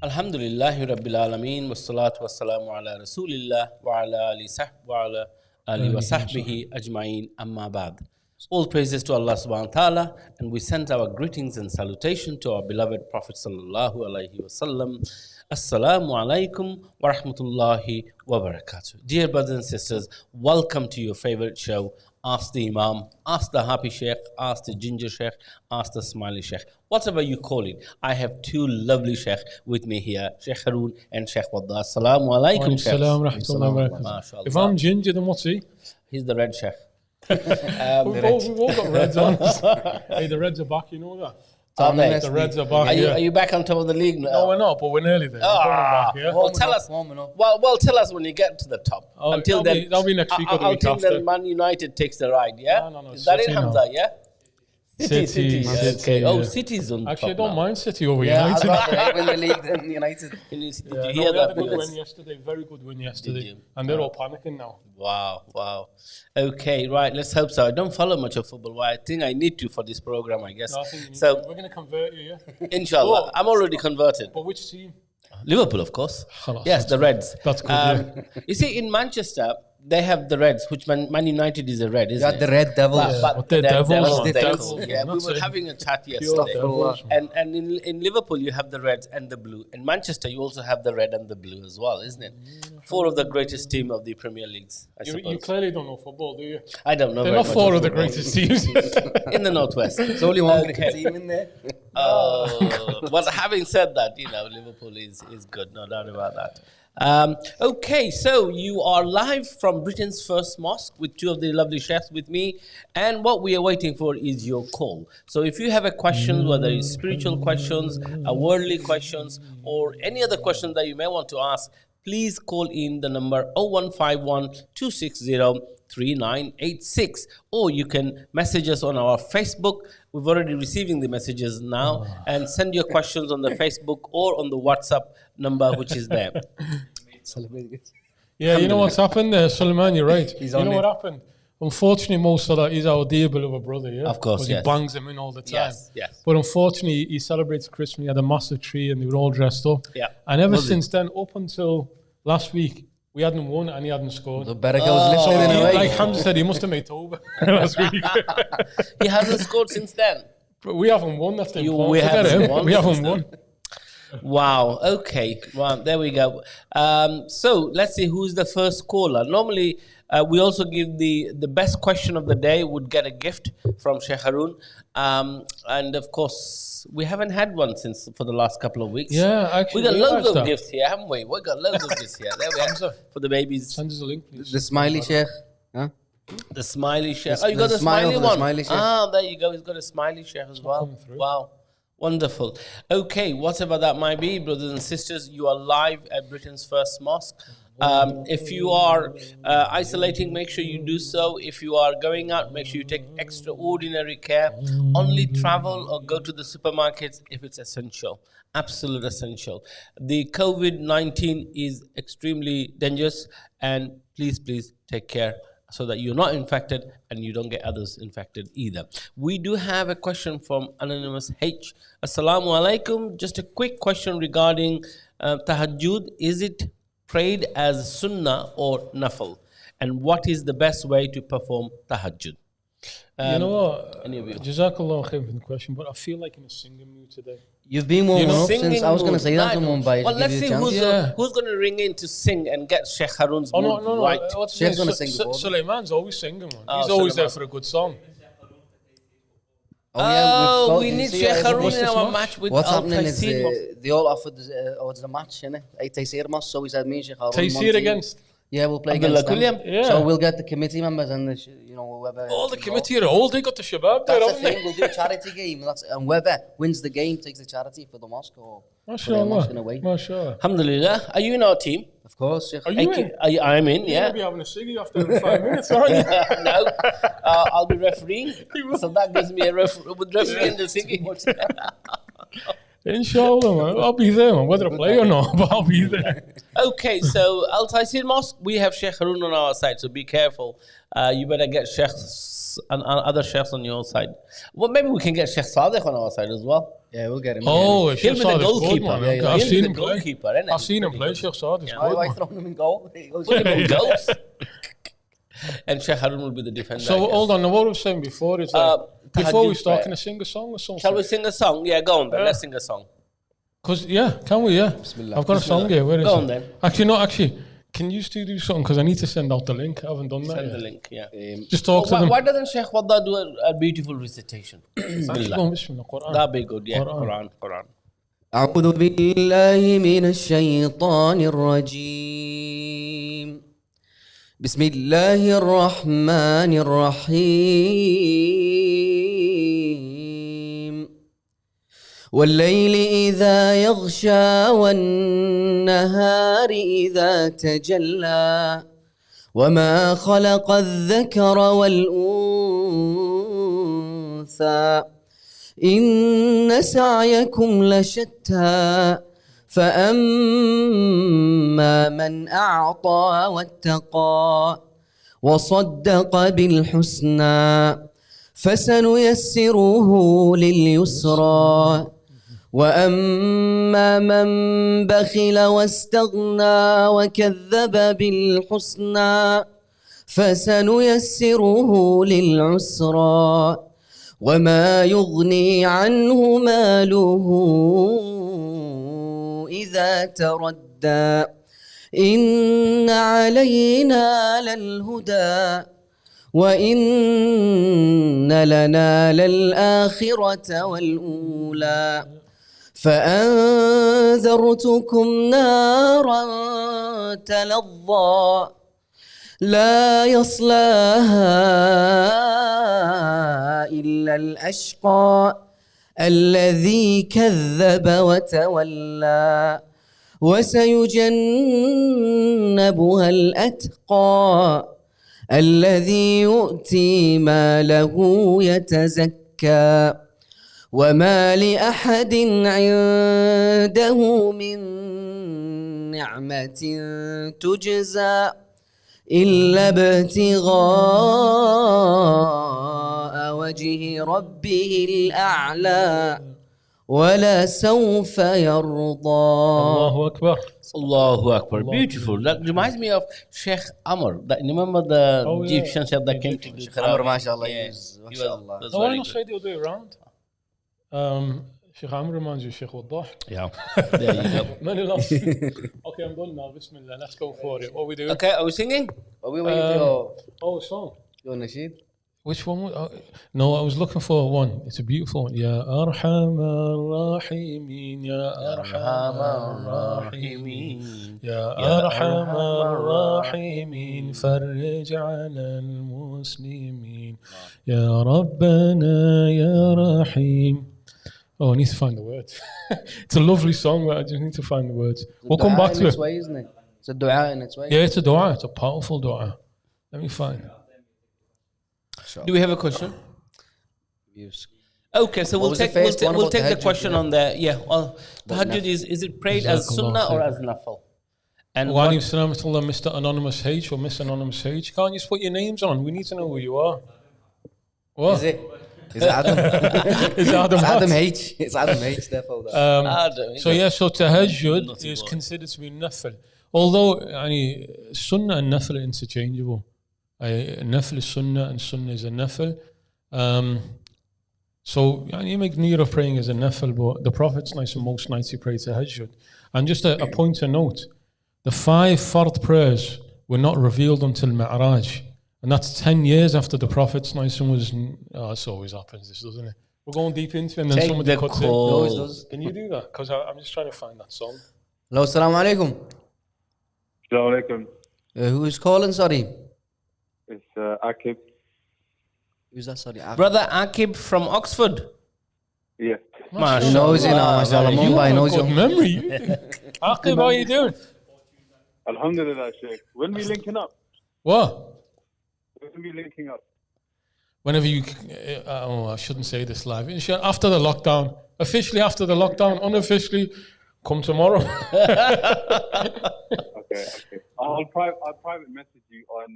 Alhamdulillahi Rabbil Alameen, wassalatu wassalamu ala Rasulillah wa ala alihi wa sahbihi ajma'in, amma ba'd. All praises to Allah subhanahu wa ta'ala, and we send our greetings and salutation to our beloved Prophet sallallahu alaihi wasallam. Assalamu alaikum wa rahmatullahi wa barakatuh. Dear brothers and sisters, welcome to your favorite show, Ask the Imam, Ask the Happy Sheikh, Ask the Ginger Sheikh, Ask the Smiley Sheikh, whatever you call it. I have two lovely Sheikh with me here, Sheikh Haroon and Sheikh Waddah. Assalamu alaikum, Sheikh. Assalamu alaikum. If I'm ginger, then what's he? He's the red Sheikh. We've all got reds on. Hey, the reds are back, you know that? The Reds are back. Are you back on top of the league now? No, we're not, but we're nearly there. Back, yeah? Well, tell us. Well, tell us when you get to the top. Until then, that'll be next week or the week after. Until then, Man United takes the ride. Yeah. No. Is that it, Hamza? Yeah. City. Okay. Yeah. Oh, City's on Actually, top I don't now. mind City over I'd United. rather win the league than United. Did you We hear had that? a good win yesterday. Very good win yesterday. And they're all panicking now. Wow. Okay, right. Let's hope so. I don't follow much of football. Well, I think I need to for this program, I guess. No, I think you need So, to. We're going to convert you, yeah? inshallah. I'm already converted. But which team? Liverpool, of course. Khalas, Yes, the Reds. That's good, yeah. You see, in Manchester, they have the Reds, which Man United is a red, isn't it? The Red Devils. But they're devils. Devils. Devils. Yeah, we That's were it. having a chat Pure yesterday. devils. And in Liverpool, you have the Reds and the blue. In Manchester, you also have the red and the blue as well, isn't it? Four of the greatest team of the Premier Leagues, I suppose. You clearly don't know football, do you? I don't know They're very not much four of of the football. greatest teams. In the Northwest. There's only one cricket team in there. But having said that, Liverpool is good, no doubt about that. Okay, so you are live from Britain's first mosque with two of the lovely chefs with me, and what we are waiting for is your call. So if you have a question, whether it's spiritual questions, worldly questions, or any other question that you may want to ask, please call in the number 0151 260 3986, or you can message us on our Facebook. We've already receiving the messages now, and send your questions on the Facebook or on the WhatsApp number which is there. Yeah, you know what's happened there, Suleiman, you're right. He's you on know it. what happened? Unfortunately, Mo Salah is our dear beloved brother, yeah? Of course, 'Cause yes. he bangs him in all the time. Yes. But unfortunately, he celebrates Christmas, he had a massive tree and they were all dressed up. Yeah. And ever Was it? since then, up until last week, we hadn't won and he hadn't scored. The Baraka's lifted in a way. Like Hamza said, he must have made Toba last week. He hasn't scored since then. But we haven't won, that's the important. we Forget haven't him. won We haven't since won. Wow. Okay. Well, there we go. So let's see who's the first caller. Normally, we also give the best question of the day would get a gift from Sheikh Haroon. And of course, we haven't had one for the last couple of weeks. Yeah, actually. We got loads realised of that. gifts here, haven't we? We got loads of gifts here. There we are for the babies. Send us a link, please. The Smiley Sheikh. Huh? The Smiley Sheikh. The- Oh, you got the the smile smiley for the one. Smiley Sheikh. Ah, there you go. He's got a Smiley Sheikh as well. coming through. Wow. Wonderful. Okay, whatever that might be, brothers and sisters, you are live at Britain's first mosque. If you are isolating, make sure you do so. If you are going out, make sure you take extraordinary care. Only travel or go to the supermarkets if it's essential. Absolute essential. The COVID-19 is extremely dangerous, and please take care so that you're not infected and you don't get others infected either. We do have a question from Anonymous H. Assalamu alaikum. Just a quick question regarding tahajjud. Is it prayed as sunnah or nafil? And what is the best way to perform tahajjud? You know what? Any of you? Jazakallah khair for the question, but I feel like in a singing mood today. You've been warming up since I was going to say that to Well, Mumbai. let's see Yeah. who's going to ring in to sing and get Sheikh Haroon's Oh, mood no. right. What's his Sheikh's name? gonna sing before. Suleiman's always singing, man. Oh, He's always there Suleiman. for a good song. Oh, we need Sheikh Haroon what's in this our match? match with What's Al happening is Taysir. they all offered there's a match, innit? A Taysir Mosque, so we said me and Sheikh Haroon. Taysir one team. against? Yeah, we'll play against them. Abdullahquilliam? Yeah. So we'll get the committee members and whoever. All the committee are old. They got the shabab there, That's the haven't thing. they? We'll do a charity game. And whoever wins the game takes the charity for the mosque or for their mosque in a way. MashaAllah. Alhamdulillah. Are you in our team? Of course, Sheikh. Are you in? I'm in, You're yeah. going to be having a ciggy after 5 minutes, aren't you? No, I'll be refereeing. So that gives me a referee in the singing. Inshallah, man. I'll be there, man. Whether I play or not, but I'll be there. Okay, so Al Taysir Mosque, we have Sheikh Haroon on our side, so be careful. You better get Sheikhs and other Sheikhs on your side. Well, maybe we can get Sheikh Saleh on our side as well. Yeah, we'll get him. Oh, He'll Sheikh be the Saad's goalkeeper. good, man. Yeah, I've He'll seen be him the play. goalkeeper, innit? I've seen him play. Sheikh Saad is Why good, throwing him in goal? Put him in goals. And Sheikh Haroon will be the defender. So hold on, what I was saying before is that before we Tahajjud start, prayer. can I sing a song or something? Shall we sing a song? Yeah, go on then. Let's sing a song. Because can we? Yeah, Bismillah. I've got a song here. Where is Go it? on then. Actually, can you two do something? Because I need to send out the link. I haven't done that Send yet. the link, yeah. Just talk to them. Why doesn't Sheikh Waddah do a beautiful recitation? Actually, go on, Bismillah, Quran. That'd be good, yeah. Quran. Quran. أعوذ بالله من الشيطان الرجيم بسم الله الرحمن الرحيم والليل إذا يغشى والنهار إذا تجلى وما خلق الذكر والأنثى إن سعيكم لشتى فأما من أعطى واتقى وصدق بالحسنى فسنيسره لليسرى وأما من بخل واستغنى وكذب بالحسنى فسنيسره للعسرى وما يغني عنه ماله إذا تردى إن علينا للهدى وإن لنا للآخرة والأولى فأنذرتكم نارا تلظى لا يصلاها إلا الأشقى الذي كذب وتولى وسيجنبها الأتقى الذي يؤتي ماله يتزكى وما لأحد عنده من نعمة تجزى إلا ابتغاء وجه ربه الأعلى ولا سوف يرضى. Allahu Akbar. Allahu Akbar. Beautiful. That reminds me of Sheikh Amr. Remember the Egyptian Sheikh that came to Sheikh Amr, mashallah. MashaAllah. No, why not say the other way around? Sheikh Amr reminds you of Sheikh Waddah. Yeah. There you go. Many loves. Okay, I'm done now. Bismillah. Let's go for it. What are we doing? Okay, are we singing? Are we waiting for Oh, song. your nasheed? Which one? No, I was looking for one. It's a beautiful one. Ya Arham Ar-Rahimin, Ya Arham Ar-Rahimin, Ya Arham Ar-Rahimin, Farij ala al-Muslimin, Ya Rabbana Ya Rahim. Oh, I need to find the words. It's a lovely song, but I just need to find the words. We'll come back to it. Way, isn't it? It's a dua in its way. Yeah, it's a dua. It's a powerful dua. Let me find it. Do we have a question? Yes. Okay, so we'll take the question on the well, tahajjud is it prayed as sunnah or as nafil? And Wa alaykum salam to Allah, Mr. Anonymous H or Miss Anonymous H. Can't you just put your names on? We need to know who you are. What? Is it? Is it Adam? It's Adam. It's Adam H. It's Adam H. Therefore, so tahajjud is considered to be nafil. Although sunnah and nafil are interchangeable. Nafil is sunnah and sunnah is a nafil. So you make near of praying as a nafil, but the Prophet's most nights he prayed tahajjud. And just a point to note, the 5 fard prayers were not revealed until Mi'raj. And that's 10 years after the Prophet's was... this always happens, this, doesn't it? We're going deep into it and then somebody cuts it. Does. Can you do that? Because I'm just trying to find that song. Hello, assalamu alaikum. Assalamu alaikum. Who is calling, sorry? It's Akib. Who's that, sorry? Brother Akib from Oxford. Yeah. He knows you now, mashallah. Mumbai knows you. Memory. Akib, how are you doing? Alhamdulillah, Sheikh. When we linking up? What? When we linking up? Whenever you... I shouldn't say this live. After the lockdown, Officially after the lockdown, unofficially, come tomorrow. Okay. I'll private message you on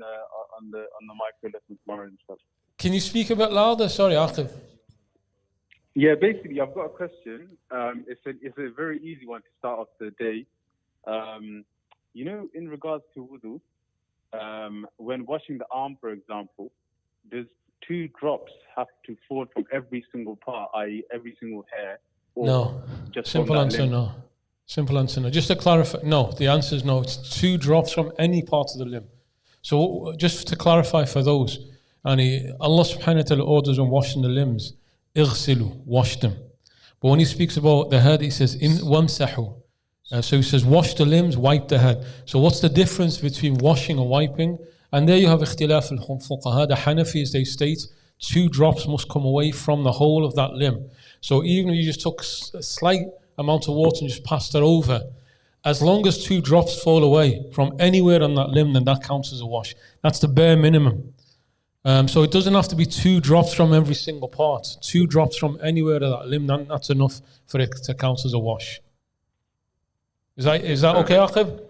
the micro lesson tomorrow and stuff. Can you speak a bit louder? Sorry, Akhil. Yeah, basically, I've got a question. It's a very easy one to start off the day. You know, in regards to wudu, when washing the arm, for example, does 2 drops have to fall from every single part, i.e., every single hair? Or No. just Simple answer, no. Simple answer, no. Just to clarify, no. The answer is no. It's 2 drops from any part of the limb. So just to clarify for those, Allah subhanahu wa ta'ala orders when washing the limbs, اغسلوا, wash them. But when he speaks about the head, he says, وامسحوا. So he says, wash the limbs, wipe the head. So what's the difference between washing and wiping? And there you have اختلاف الفقهاء. The Hanafis, they state 2 drops must come away from the whole of that limb. So even if you just took a slight amount of water and just passed it over, as long as 2 drops fall away from anywhere on that limb, then that counts as a wash. That's the bare minimum. So it doesn't have to be 2 drops from every single part. 2 drops from anywhere of that limb, that's enough for it to count as a wash. Is that okay, Aqib?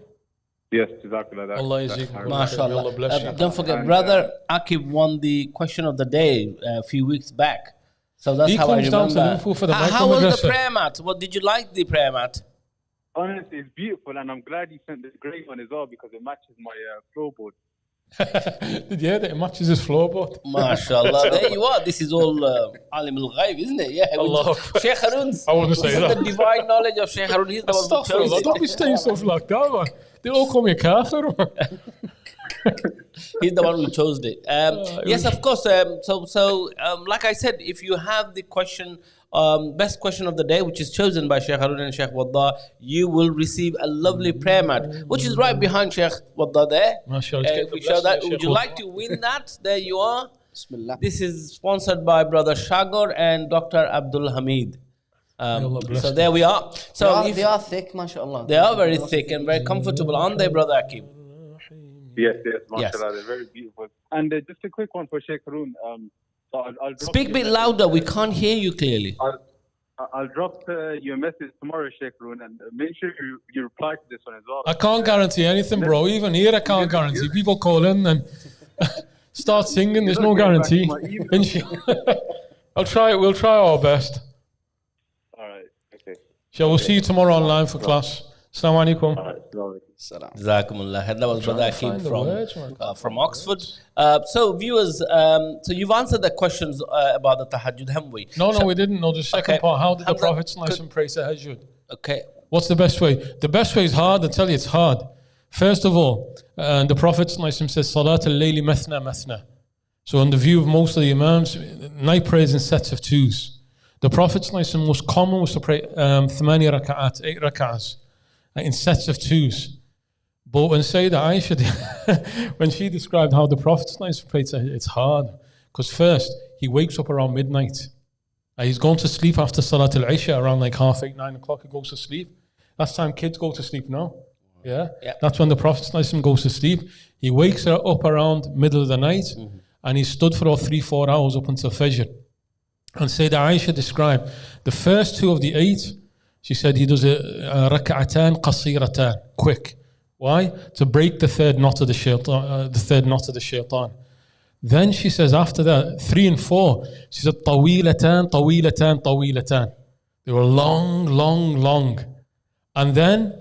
Yes, exactly like that. Allah is MashaAllah. Allah bless you. Don't forget, brother Akib won the question of the day a few weeks back. So that's how I remember. He comes down to Liverpool for the How was the prayer mat? What did you like the prayer mat? Honestly, it's beautiful, and I'm glad you sent the grey one as well because it matches my floorboard. Did you hear that? It matches his floorboard. MashaAllah. There you are. This is all Alim al-Ghaib, isn't it? Yeah. Allah. Sheikh Haroon's. I wouldn't say that. The divine knowledge of Sheikh Haroon. He's the one who chose it. Don't be saying stuff like that, man. They all call me a kafir. He's the one who chose it. Yes, of course. Like I said, if you have the question, best question of the day, which is chosen by Sheikh Haroon and Sheikh Waddah, you will receive a lovely prayer mat, which is right behind Sheikh Waddah there. If we show that, would you like to win that? There you are. Bismillah. This is sponsored by Brother Shagor and Dr. Abdul Hamid. So there we are. So they are thick, mashallah. They are very thick and very comfortable, aren't they, Brother Akib? Yes, mashallah, they're very beautiful. And just a quick one for Sheikh Haroon. So I'll Speak a bit louder, we can't hear you clearly. I'll drop you a message tomorrow, Sheikh Haroon, and make sure you reply to this one as well. I can't guarantee anything, bro. Even here, I can't guarantee. People call in and start singing. There's no guarantee. We'll try our best. All right, okay. So we'll see you tomorrow online for class. Assalamu alaikum. All right, Jazakumullah. That was Brother Akib from Oxford. So viewers, so you've answered the questions about the tahajjud, haven't we? No, we didn't know the second part. How did the Prophet pray tahajjud? Okay. What's the best way? The best way is hard. I tell you, it's hard. First of all, the Prophet says, Salat al-Layli mathna mathna. So in the view of most of the Imams, night prayers in sets of 2s. The Prophet most common was to pray 8 rak'ahs in sets of 2s. But when Sayyidah Aisha, when she described how the Prophet prayed, it's hard. Because first, he wakes up around midnight. He's going to sleep after Salat al-Isha around like 8:30, 9 o'clock, he goes to sleep. That's time kids go to sleep now. Yeah. That's when the Prophet goes to sleep. He wakes her up around middle of the night, and he stood for 3-4 hours up until Fajr. And Sayyidah Aisha described the first 2 of the 8, she said he does a rak'atan qasiratan, quick. Why? To break the third knot of the shaitan. Then she says after that, 3 and 4, she said tawilatan, tawilatan, tawilatan. They were long, long, long. And then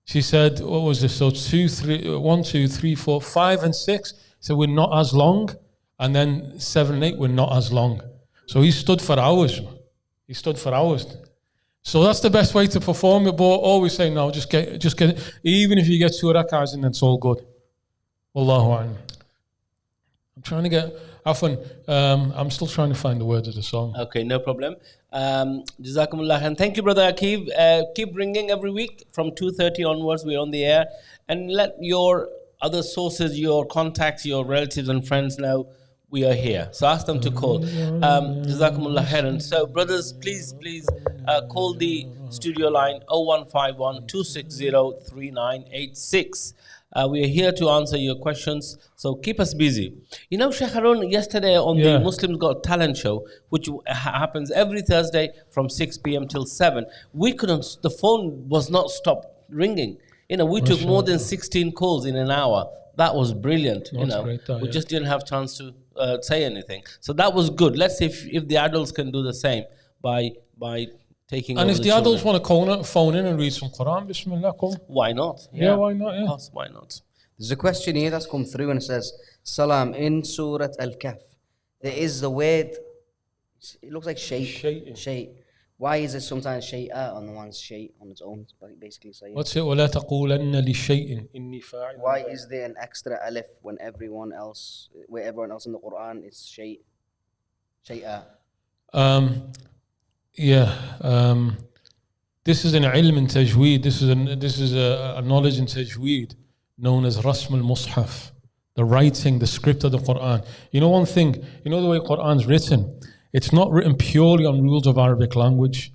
she said, what was this? So 1, 2, 3, 4, 5 and 6. So we're not as long. And then 7 and 8 were not as long. So he stood for hours. So that's the best way to perform it. But always say no. Just get it. Even if you get 2 rak'ahs in, it's all good. Wallahu a'lam. I'm trying to get. Often, I'm still trying to find the words of the song. Okay, no problem. Jazakumullah, and thank you, Brother Akib. Keep ringing every week from 2:30 onwards. We're on the air, and let your other sources, your contacts, your relatives and friends know we are here. So ask them to call. Jazakumullah khairan. So brothers, please call the studio line 0151 260 3986. We are here to answer your questions, so keep us busy. You know, Sheikh Haroon, yesterday on the Muslims Got Talent show, which happens every Thursday from 6 p.m. till 7, the phone was not stopped ringing. You know, we took more than 16 calls in an hour. That was brilliant. We just didn't have chance to say anything. So that was good. Let's see if the adults can do the same by taking. And if the adults want to phone in and read some Quran, Bismillah, come. Why not? Yeah, why not? Yeah. Of course, why not? There's a question here that's come through and it says, Salam, in Surah Al-Kahf, there is the word, it looks like shay. Why is it sometimes shay'a on the one's shay on its own? Basically saying. What's it? وَلَا تَقُولَنَّ لِشَيْءٍ إِنِّي فَاعِلٌ. Why is there an extra alif when everyone else in the Quran is shay'a? This is an ilm in tajweed. This is a knowledge in tajweed known as Rasm al-Mushaf, the writing, the script of the Quran. You know one thing, you know the way Quran's written, it's not written purely on rules of Arabic language.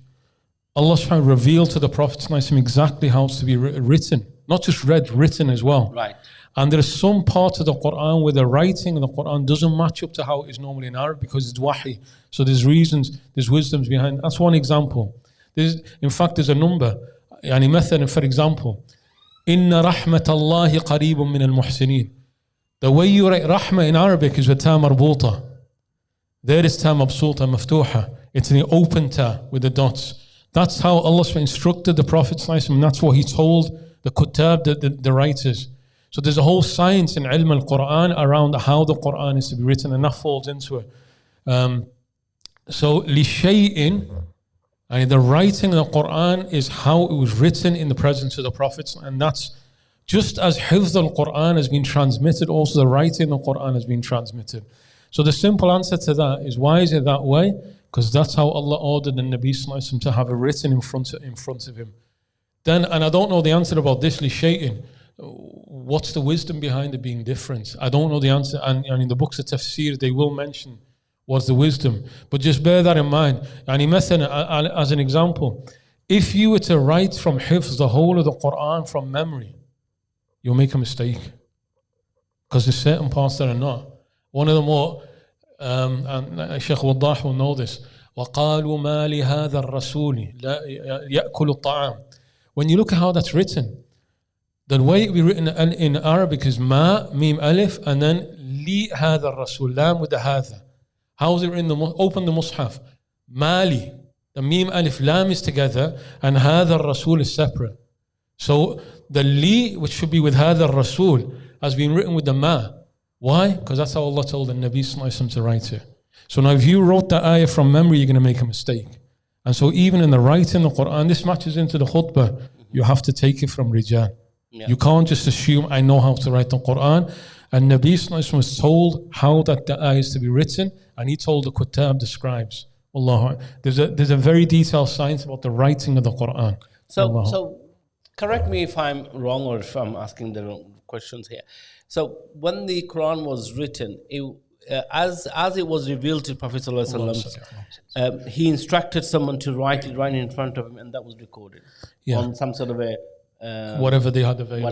Allah subhanahu wa ta'ala revealed to the Prophet exactly how it's to be written, not just read, written as well. Right. And there are some parts of the Quran where the writing of the Quran doesn't match up to how it is normally in Arabic because it's wahi. So there's reasons, there's wisdoms behind. That's one example. In fact, there's a number. يعني مثلا, for example, إن رحمة الله قريب من المحسنين. The way you write rahmah in Arabic is with ta marbuta. There is ta mabsuta, maftuha. It's in the open ta with the dots. That's how Allah instructed the Prophet and that's what he told the kutab, the writers. So there's a whole science in ilm al-Quran around how the Quran is to be written, and that falls into it. So لِشَيْءٍ, and the writing of the Quran is how it was written in the presence of the Prophets, and that's just as hifz al-Quran has been transmitted, also the writing of the Quran has been transmitted. So the simple answer to that is, why is it that way? Because that's how Allah ordered the Nabi Sallallahu Alaihi Wasallam to have it written in front of him. Then, and I don't know the answer about this, لِشَيْءٍ. What's the wisdom behind it being different? I don't know the answer, and in the books of tafsir they will mention what's the wisdom, but just bear that in mind. And as an example, if you were to write from hifz the whole of the Quran from memory, you'll make a mistake, because there's certain parts that are not. One of the more, and Sheikh Waddah will know this, وَقَالُوا مَا لِهَذَا الرَّسُولِ يَأْكُلُ الطَّعَامِ. When you look at how that's written, the way it be written in Arabic is ma, mim, alif, and then li hadha rasul, lam with the hadha. How is it written? Open the mushaf. Mali, the mim, alif, lam is together, and hadha rasul is separate. So the li, which should be with hadha rasul, has been written with the ma. Why? Because that's how Allah told the Nabi Sallallahu Alaihi Wasallam to write it. So now if you wrote that ayah from memory, you're going to make a mistake. And so even in the writing of the Quran, this matches into the khutbah, you have to take it from rijal. Yeah. You can't just assume I know how to write the Quran. And Nabi Sallallahu Alaihi Wasallam was told how that the ayah is to be written, and he told the kutab, the scribes. Allah, there's a very detailed science about the writing of the Quran. So correct me if I'm wrong or if I'm asking the wrong questions here. So when the Quran was written, as it was revealed to Prophet Sallallahu Alaihi Wasallam, he instructed someone to write it right in front of him, and that was recorded on some sort of a whatever they had available.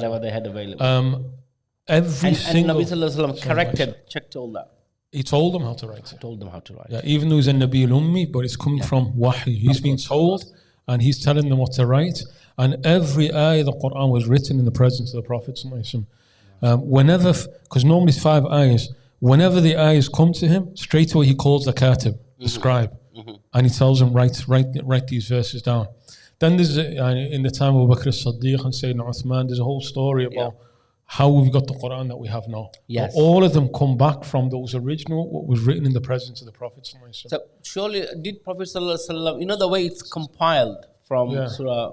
And Nabi Sallallahu Alaihi Wasallam checked all that. He told them how to write it. Told them how to write. Yeah, even though he's a Nabi al-Ummi, but it's coming from wahi. He's been told, and he's telling them what to write. And every ayah of the Quran was written in the presence of the Prophet Sallallahu Alaihi Wasallam. Whenever, because normally it's 5 ayahs, whenever the ayahs come to him, straight away he calls the katib, the scribe, and he tells him, write these verses down. Then there's, in the time of Abu Bakr as-Siddiq and Sayyidina Uthman, there's a whole story about how we've got the Quran that we have now. Yes. But all of them come back from those original, what was written in the presence of the Prophet. So surely, did Prophet ﷺ, you know the way it's compiled from Surah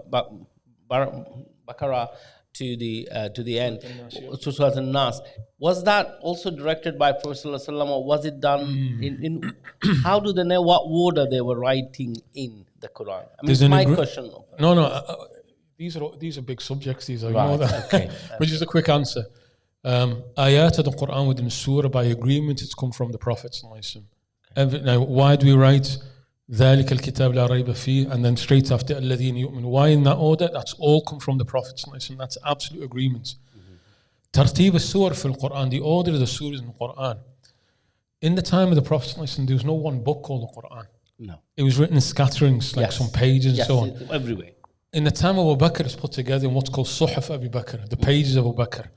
Baqarah to the end, to Surah An-Nas, was that also directed by Prophet ﷺ, or was it done in how do they know what order they were writing in the Quran? I mean, it's my question. No. These are big subjects. These are, you know that. Okay. Which is a quick answer. Ayat of the Quran within surah, by agreement, it's come from the Prophet. Now, why do we write ذَلِكَ الْكِتَابِ لَا رَيْبَ فِيهِ and then straight after الَّذِينَ يُؤْمِنُونَ? Why in that order? That's all come from the Prophet. That's absolute agreement. ترتيب السور في القرآن, the order of the surahs in the Quran. In the time of the Prophet there was no one book called the Quran. No. It was written in scatterings, like some pages and so on. Everywhere. In the time of Abu Bakr, it's put together in what's called Suhuf Abu Bakr, the pages of Abu Bakr.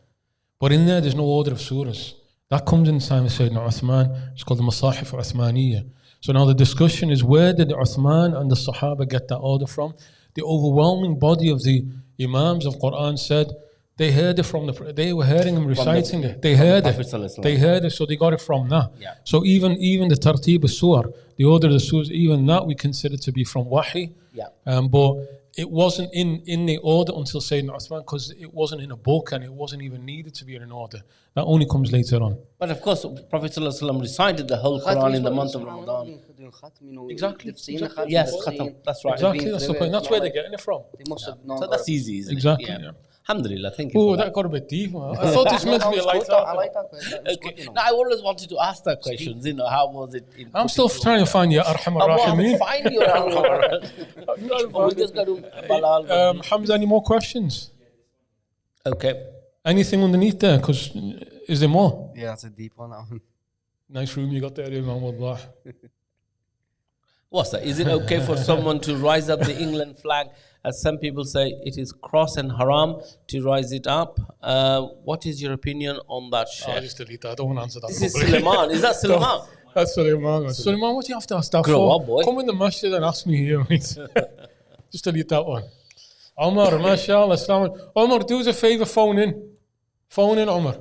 But in there's no order of surahs. That comes in the time of Sayyidina Uthman. It's called the Masahif Uthmaniyya. So now the discussion is, where did Uthman and the Sahaba get that order from? The overwhelming body of the Imams of Quran said they heard it from they were hearing him reciting it. They heard it. They heard it, so they got it from that. Yeah. So even the Tartib al-Surah, the order of the surahs, even that we consider to be from Wahi. Yeah. But it wasn't in the order until Sayyidina Uthman, because it wasn't in a book and it wasn't even needed to be in an order. That only comes later on. But of course, Prophet ﷺ recited the whole Quran in the month of Ramadan. Exactly. Yes, Khatam. That's right. Exactly, that's the point. That's where they're getting it from. They must have known. So that's easy, isn't Exactly. it? Yeah. Alhamdulillah, thank you. Oh, For that got a bit deep. I thought this meant to be a light I like that question. Okay. Now, I always wanted to ask that question. You know, how was it? I'm still trying to find Ya Arhamar Rahimin. Find your Arhamar. We just got to Balal. Hamza, any more questions? Okay. Anything underneath there? Because is there more? Yeah, that's a deep one. That one. Nice room you got there, Imam. Waddah. What's that? Is it okay for someone to rise up the England flag? As some people say, it is cross and haram to rise it up. What is your opinion on that, Sheikh? I'll just delete that. I don't want to answer that. This is Suleiman. Is that Suleiman? That's Suleiman. Suleiman, what do you have to ask that Grow for? up, boy. Come in the masjid and ask me here, mate. Just delete that one. Omar, mashallah, Omar, do us a favour, phone in. Phone in, Omar.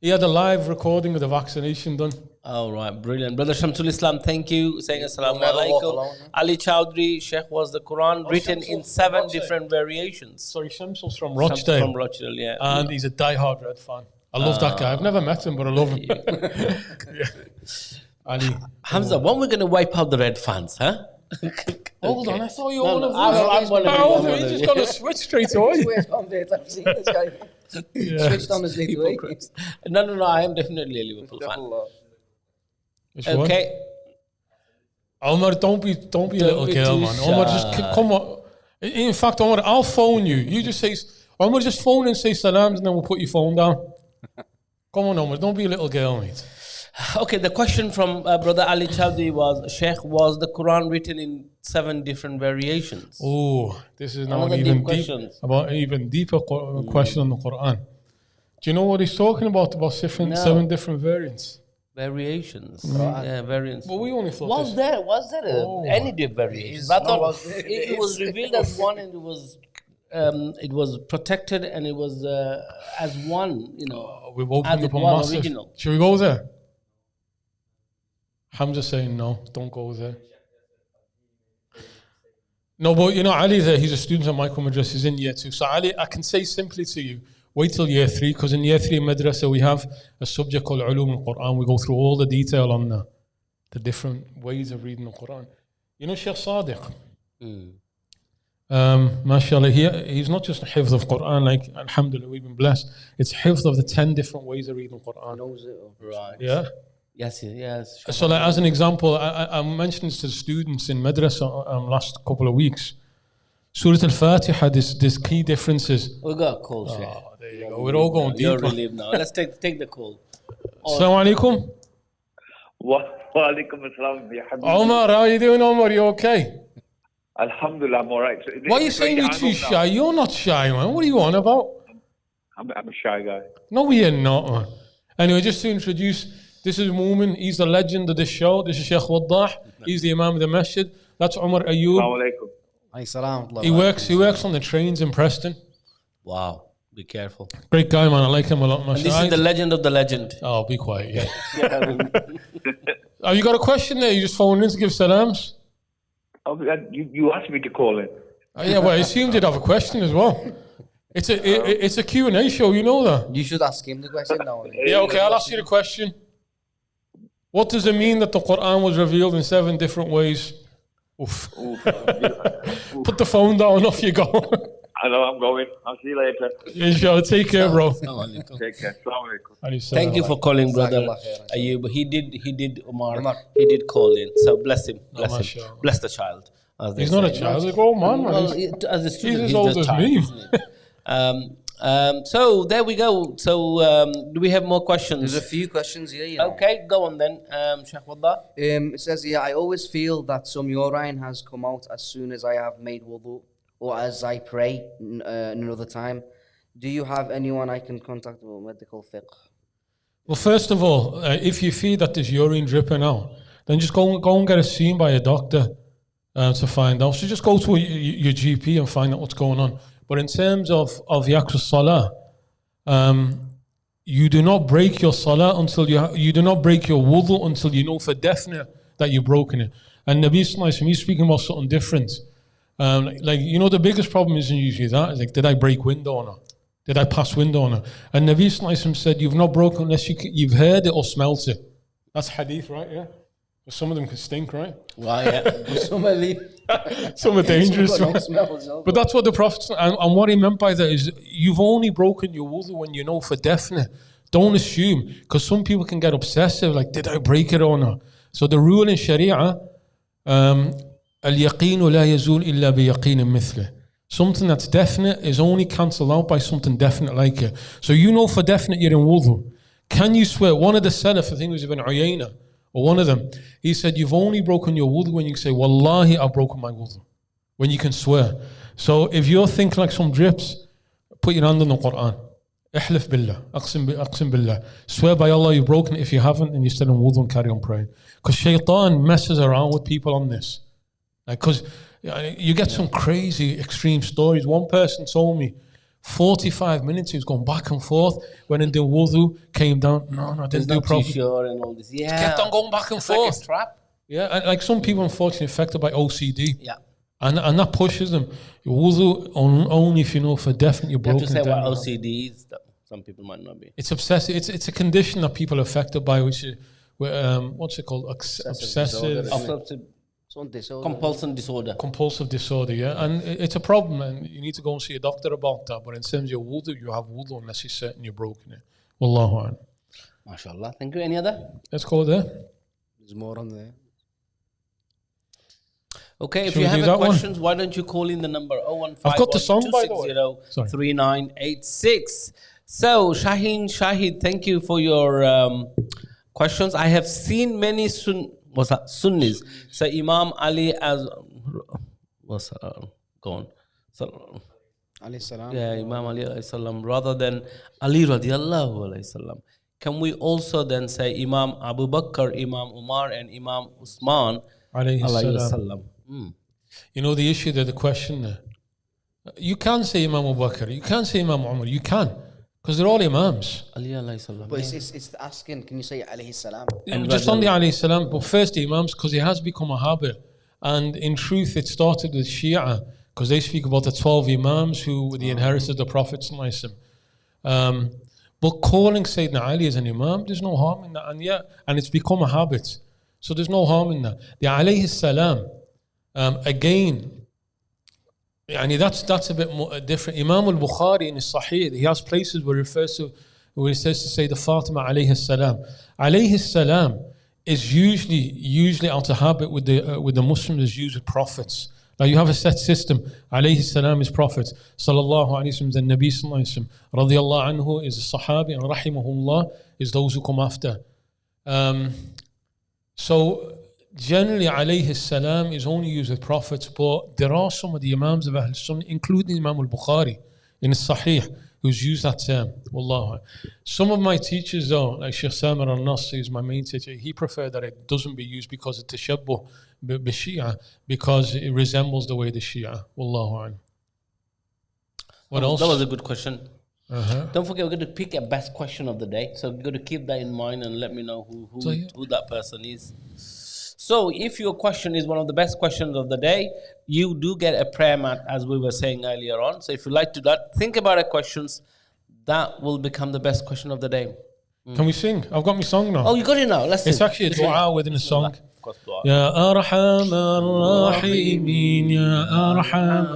He had a live recording of the vaccination done. All right, brilliant. Brother Shamsul Islam, thank you. Saying assalamu alaikum. Ali Chowdhury, Sheikh, was the Quran written in 7 different variations. Sorry, Shamsul's from Rochdale. From Rochdale, yeah. And he's a die-hard Red fan. I love that guy. I've never met him, but I love him. Yeah. Ali. Hamza, when we're going to wipe out the Red fans, huh? Hold on, I thought you were one of them. I'm one of them. He's just going to switch straight away. I've seen this guy. Switched on his straight away. No, I am definitely a Liverpool fan. Which one? Okay. Omar, don't be a little girl, man. shy. Omar, just come on. In fact, Omar, I'll phone you. You just say, Omar, just phone and say salams, and then we'll put your phone down. Come on, Omar, don't be a little girl, mate. Okay, the question from Brother Ali Chowdhury was, Sheikh, was the Quran written in 7 different variations? Oh, this is now Another an even deep question. about an even deeper question on the Quran. Do you know what he's talking about 7 different variants? Variations. Yeah, variants. But we only thought Was there any variations? I thought it was revealed as one, and it was protected, and it was as one, you know. We've opened as up it a was massive. original. Should we go there? Hamza's saying no, don't go there. No, but you know, Ali there, he's a student at Michael Madrasa, he's in year 2. So Ali, I can say simply to you, wait till year 3, because in year 3 Madrasa we have a subject called Ulum al-Quran. We go through all the detail on the different ways of reading the Quran. You know Sheikh Sadiq? MashaAllah, he's not just a hifz of Quran, like alhamdulillah, we've been blessed. It's hifz of the 10 different ways of reading the Quran. Knows it. Right. Yeah? Yes. So like, as an example, I mentioned this to the students in Madrasa last couple of weeks. Surah Al-Fatiha, there's key differences. We got a call, Sheikh. Oh, there you go. We're all going You're deeper. relieved now. Let's take the call. Assalamu alaikum. Wa alaikum assalam, ya habibi. Omar, how are you doing, Omar? You okay? Alhamdulillah, I'm alright. Why are you saying you're too shy? You're not shy, man. What are you on about? I'm a shy guy. No, you're not, man. Anyway, just to introduce, this is Mumin. He's the legend of this show. This is Sheikh Waddah. He's the Imam of the Masjid. That's Umar Ayyub. Assalamu alaikum. He works on the trains in Preston. Wow. Be careful. Great guy, man. I like him a lot. And this is the legend of the legend. Oh, be quiet, yeah. Have you got a question there? You just phoned in to give salams? Oh, you asked me to call in. Yeah, well, I assumed you'd have a question as well. It's a Q&A show, you know that? You should ask him the question now. Yeah, okay, I'll ask you the question. What does it mean that the Quran was revealed in 7 different ways? Oof. Put the phone down, off you go. I know, I'm going. I'll see you later. Inshallah, take care, bro. Take care. Assalamu alaikum. Thank you for calling, brother Ayyub. He did, Umar. He did call in. So bless him. Bless the child. He's not a child. He's a grown man. Well, as a student, he's as old as me. So there we go. So do we have more questions? There's a few questions here, you know. Okay, go on then, Sheikh Waddah. It says, yeah, I always feel that some urine has come out as soon as I have made wudu or as I pray another time. Do you have anyone I can contact with medical fiqh? Well, first of all, if you feel that there's urine dripping out, then just go and get it seen by a doctor to find out. So just go to your GP and find out what's going on. But in terms of the actual salah, you do not break your salah until you do not break your wudu until you know for definite that you've broken it. And Nabi Sallallahu Alaihi Wasallam, he's speaking about something different. The biggest problem isn't usually that. It's like, did I break window or not? Did I pass window or not? And Nabi Sallallahu Alaihi Wasallam said, you've not broken unless you've heard it or smelt it. That's hadith, right? Yeah. Some of them can stink, right? Well, yeah. Some of these. Some are dangerous. Some got no smells, no. But that's what the Prophet, and what he meant by that is, you've only broken your wudu when you know for definite. Don't assume, because some people can get obsessive, like, did I break it or not? So the rule in Sharia, اليقين لا يزول إلا بيقين مثله. Something that's definite is only cancelled out by something definite like it. So you know for definite you're in wudu. Can you swear? One of the Saleh, I think it was Ibn Uyayna, or one of them, he said, you've only broken your wudu when you say, Wallahi, I've broken my wudu. When you can swear. So if you're thinking like some drips, put your hand on the Quran. Ihlif billah. Aqsim billah. Swear by Allah you've broken it. If you haven't, then you're still in wudu and carry on praying. Because shaitan messes around with people on this. Because you get some crazy extreme stories. One person told me 45 minutes he was going back and forth, went and did wudu, came down, no, I didn't do properly. Sure and all this. Yeah. He kept on going back and It's forth. like a trap. Yeah, and like some people unfortunately affected by OCD. Yeah. And that pushes them. Wudu only if you know for definite you're You have broken to say down. what OCD is. Some people might not be. It's obsessive. It's a condition that people are affected by, which is what's it called? Obsessive Some disorder. compulsive disorder. Yeah, and it's a problem, and you need to go and see a doctor about that. But in terms of your wudu, you have wudu unless you're certain you're broken it. Wallahu a'lam. MashaAllah. Thank you. Any other? Let's go there. There's more on there. Okay, if Should you we do have that questions, why don't you call in the number 015 I've got the song, by the way. 3986. So, Shahid, thank you for your questions. I have seen many Sunnis say Imam Ali as go on. Yeah, Imam Ali alayhi salam rather than Ali radiallahu alayhi salam. Can we also then say Imam Abu Bakr, Imam Umar, and Imam Usman alayhi salam? You know the issue there, the question there. You can say Imam Abu Bakr, you can say Imam Umar, you can, because they're all Imams. Ali alayhi salam. But it's the asking, can you say alayhi salam? And just on the alayhi salam, but first the Imams, because it has become a habit. And in truth, it started with Shia, because they speak about the 12 Imams who were the inheritors of the Prophet. But calling Sayyidina Ali as an Imam, there's no harm in that. And it's become a habit. So there's no harm in that. The alayhi salam, again, that's a bit more different. Imam al-Bukhari in his Sahih, he has places where he says to say the Fatima alayhi salam. Alayhi salam is usually out of habit with the Muslims, is used with prophets. Now you have a set system. Alayhi salam is Prophet. Sallallahu alayhi wa sallam, then Nabi sallallahu alayhi wa sallam. Radiyallahu anhu is a Sahabi, and rahimahullah is those who come after. So generally, alayhi salam is only used with prophets, but there are some of the Imams of Ahl Sunnah, including Imam al-Bukhari in his Sahih, who's used that term. Wallahu. Some of my teachers, though, like Sheikh Samir al-Nasri, who's my main teacher, he preferred that it doesn't be used because of tashabbuh bi-Shia, because it resembles the way the Shia. Wallahu. What else? That was a good question. Don't forget, we're going to pick a best question of the day. So we're going to keep that in mind and let me know who that person is. So if your question is one of the best questions of the day, you do get a prayer mat, as we were saying earlier on. So if you like to think about our questions, that will become the best question of the day. Can we sing? I've got my song now. Oh, you got it now. Let's sing. It's actually a dua within a song. Of course, dua. Ya Arham al-Rahimin, Ya Arham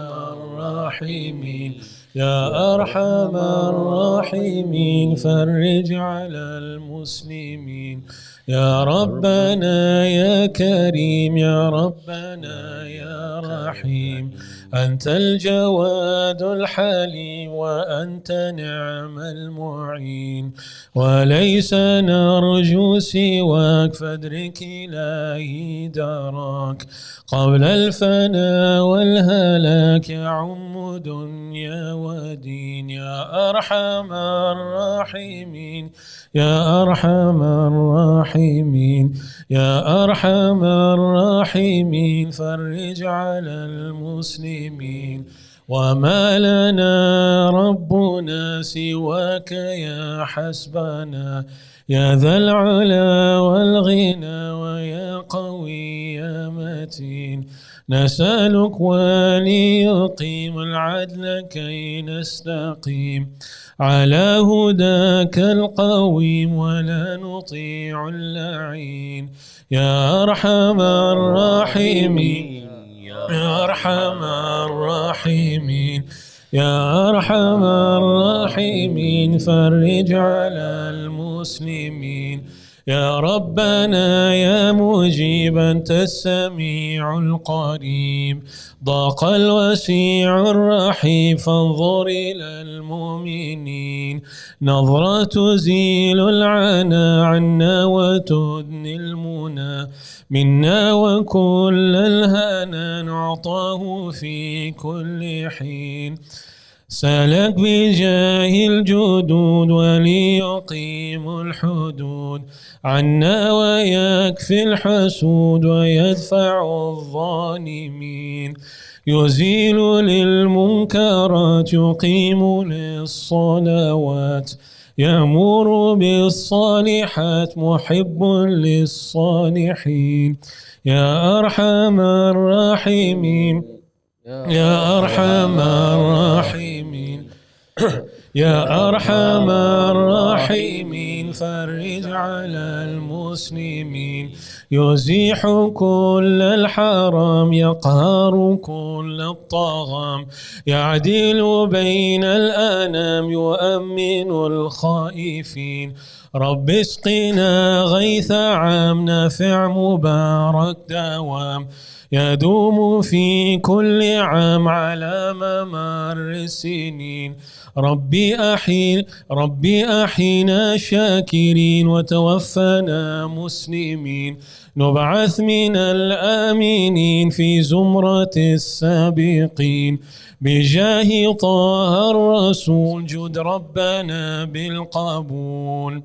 al-Rahimin, Ya Arham al-Rahimin, farrij ala al-Muslimin. يا ربنا يا كريم يا ربنا يا رحيم أنت الجواد الحليم وأنت نعم المعين وليس نرجو سواك فادرك إلهي دارك قبل الفناء والهلاك يعم دنيا ودين يا أرحم الراحمين يا أرحم الراحمين يا أرحم الراحمين فرج على المسلمين وما لنا ربنا سواك يا حسبنا يا ذا العلا والغنى ويا قوي يا متين نسألك وليقيم العدل كي نستقيم على هداك القويم ولا نطيع اللعين يا أرحم الراحمين يا أرحم الراحمين يا أرحم الراحمين فرج على المسلمين يا ربنا يا مجيب أنت السميع القريب ضاق الوسيع الرحيم فانظر إلى المؤمنين نظرة تزيل العنا عنا وتدني المنى منا وكل الهنا نعطاه في كل حين سلك بجاه الجدود وليقيم الحدود عنا ويكفي الحسود ويدفع الظالمين يزيل للمنكرات يقيم للصلوات يأمر بالصالحات محب للصالحين يا أرحم الراحمين يا أرحم الراحمين يا أرحم الراحمين فرج على المسلمين يزيح كل الحرام يقهر كل الطغام يعدل بين الأنام يؤمن الخائفين رب اسقنا غيث عام نافع مبارك دوام يدوم في كل عام على ممر السنين ربي أحينا شاكرين وتوفنا مسلمين نبعث من الآمنين في زمرة السابقين بجاه طه الرسول جد ربنا بالقبول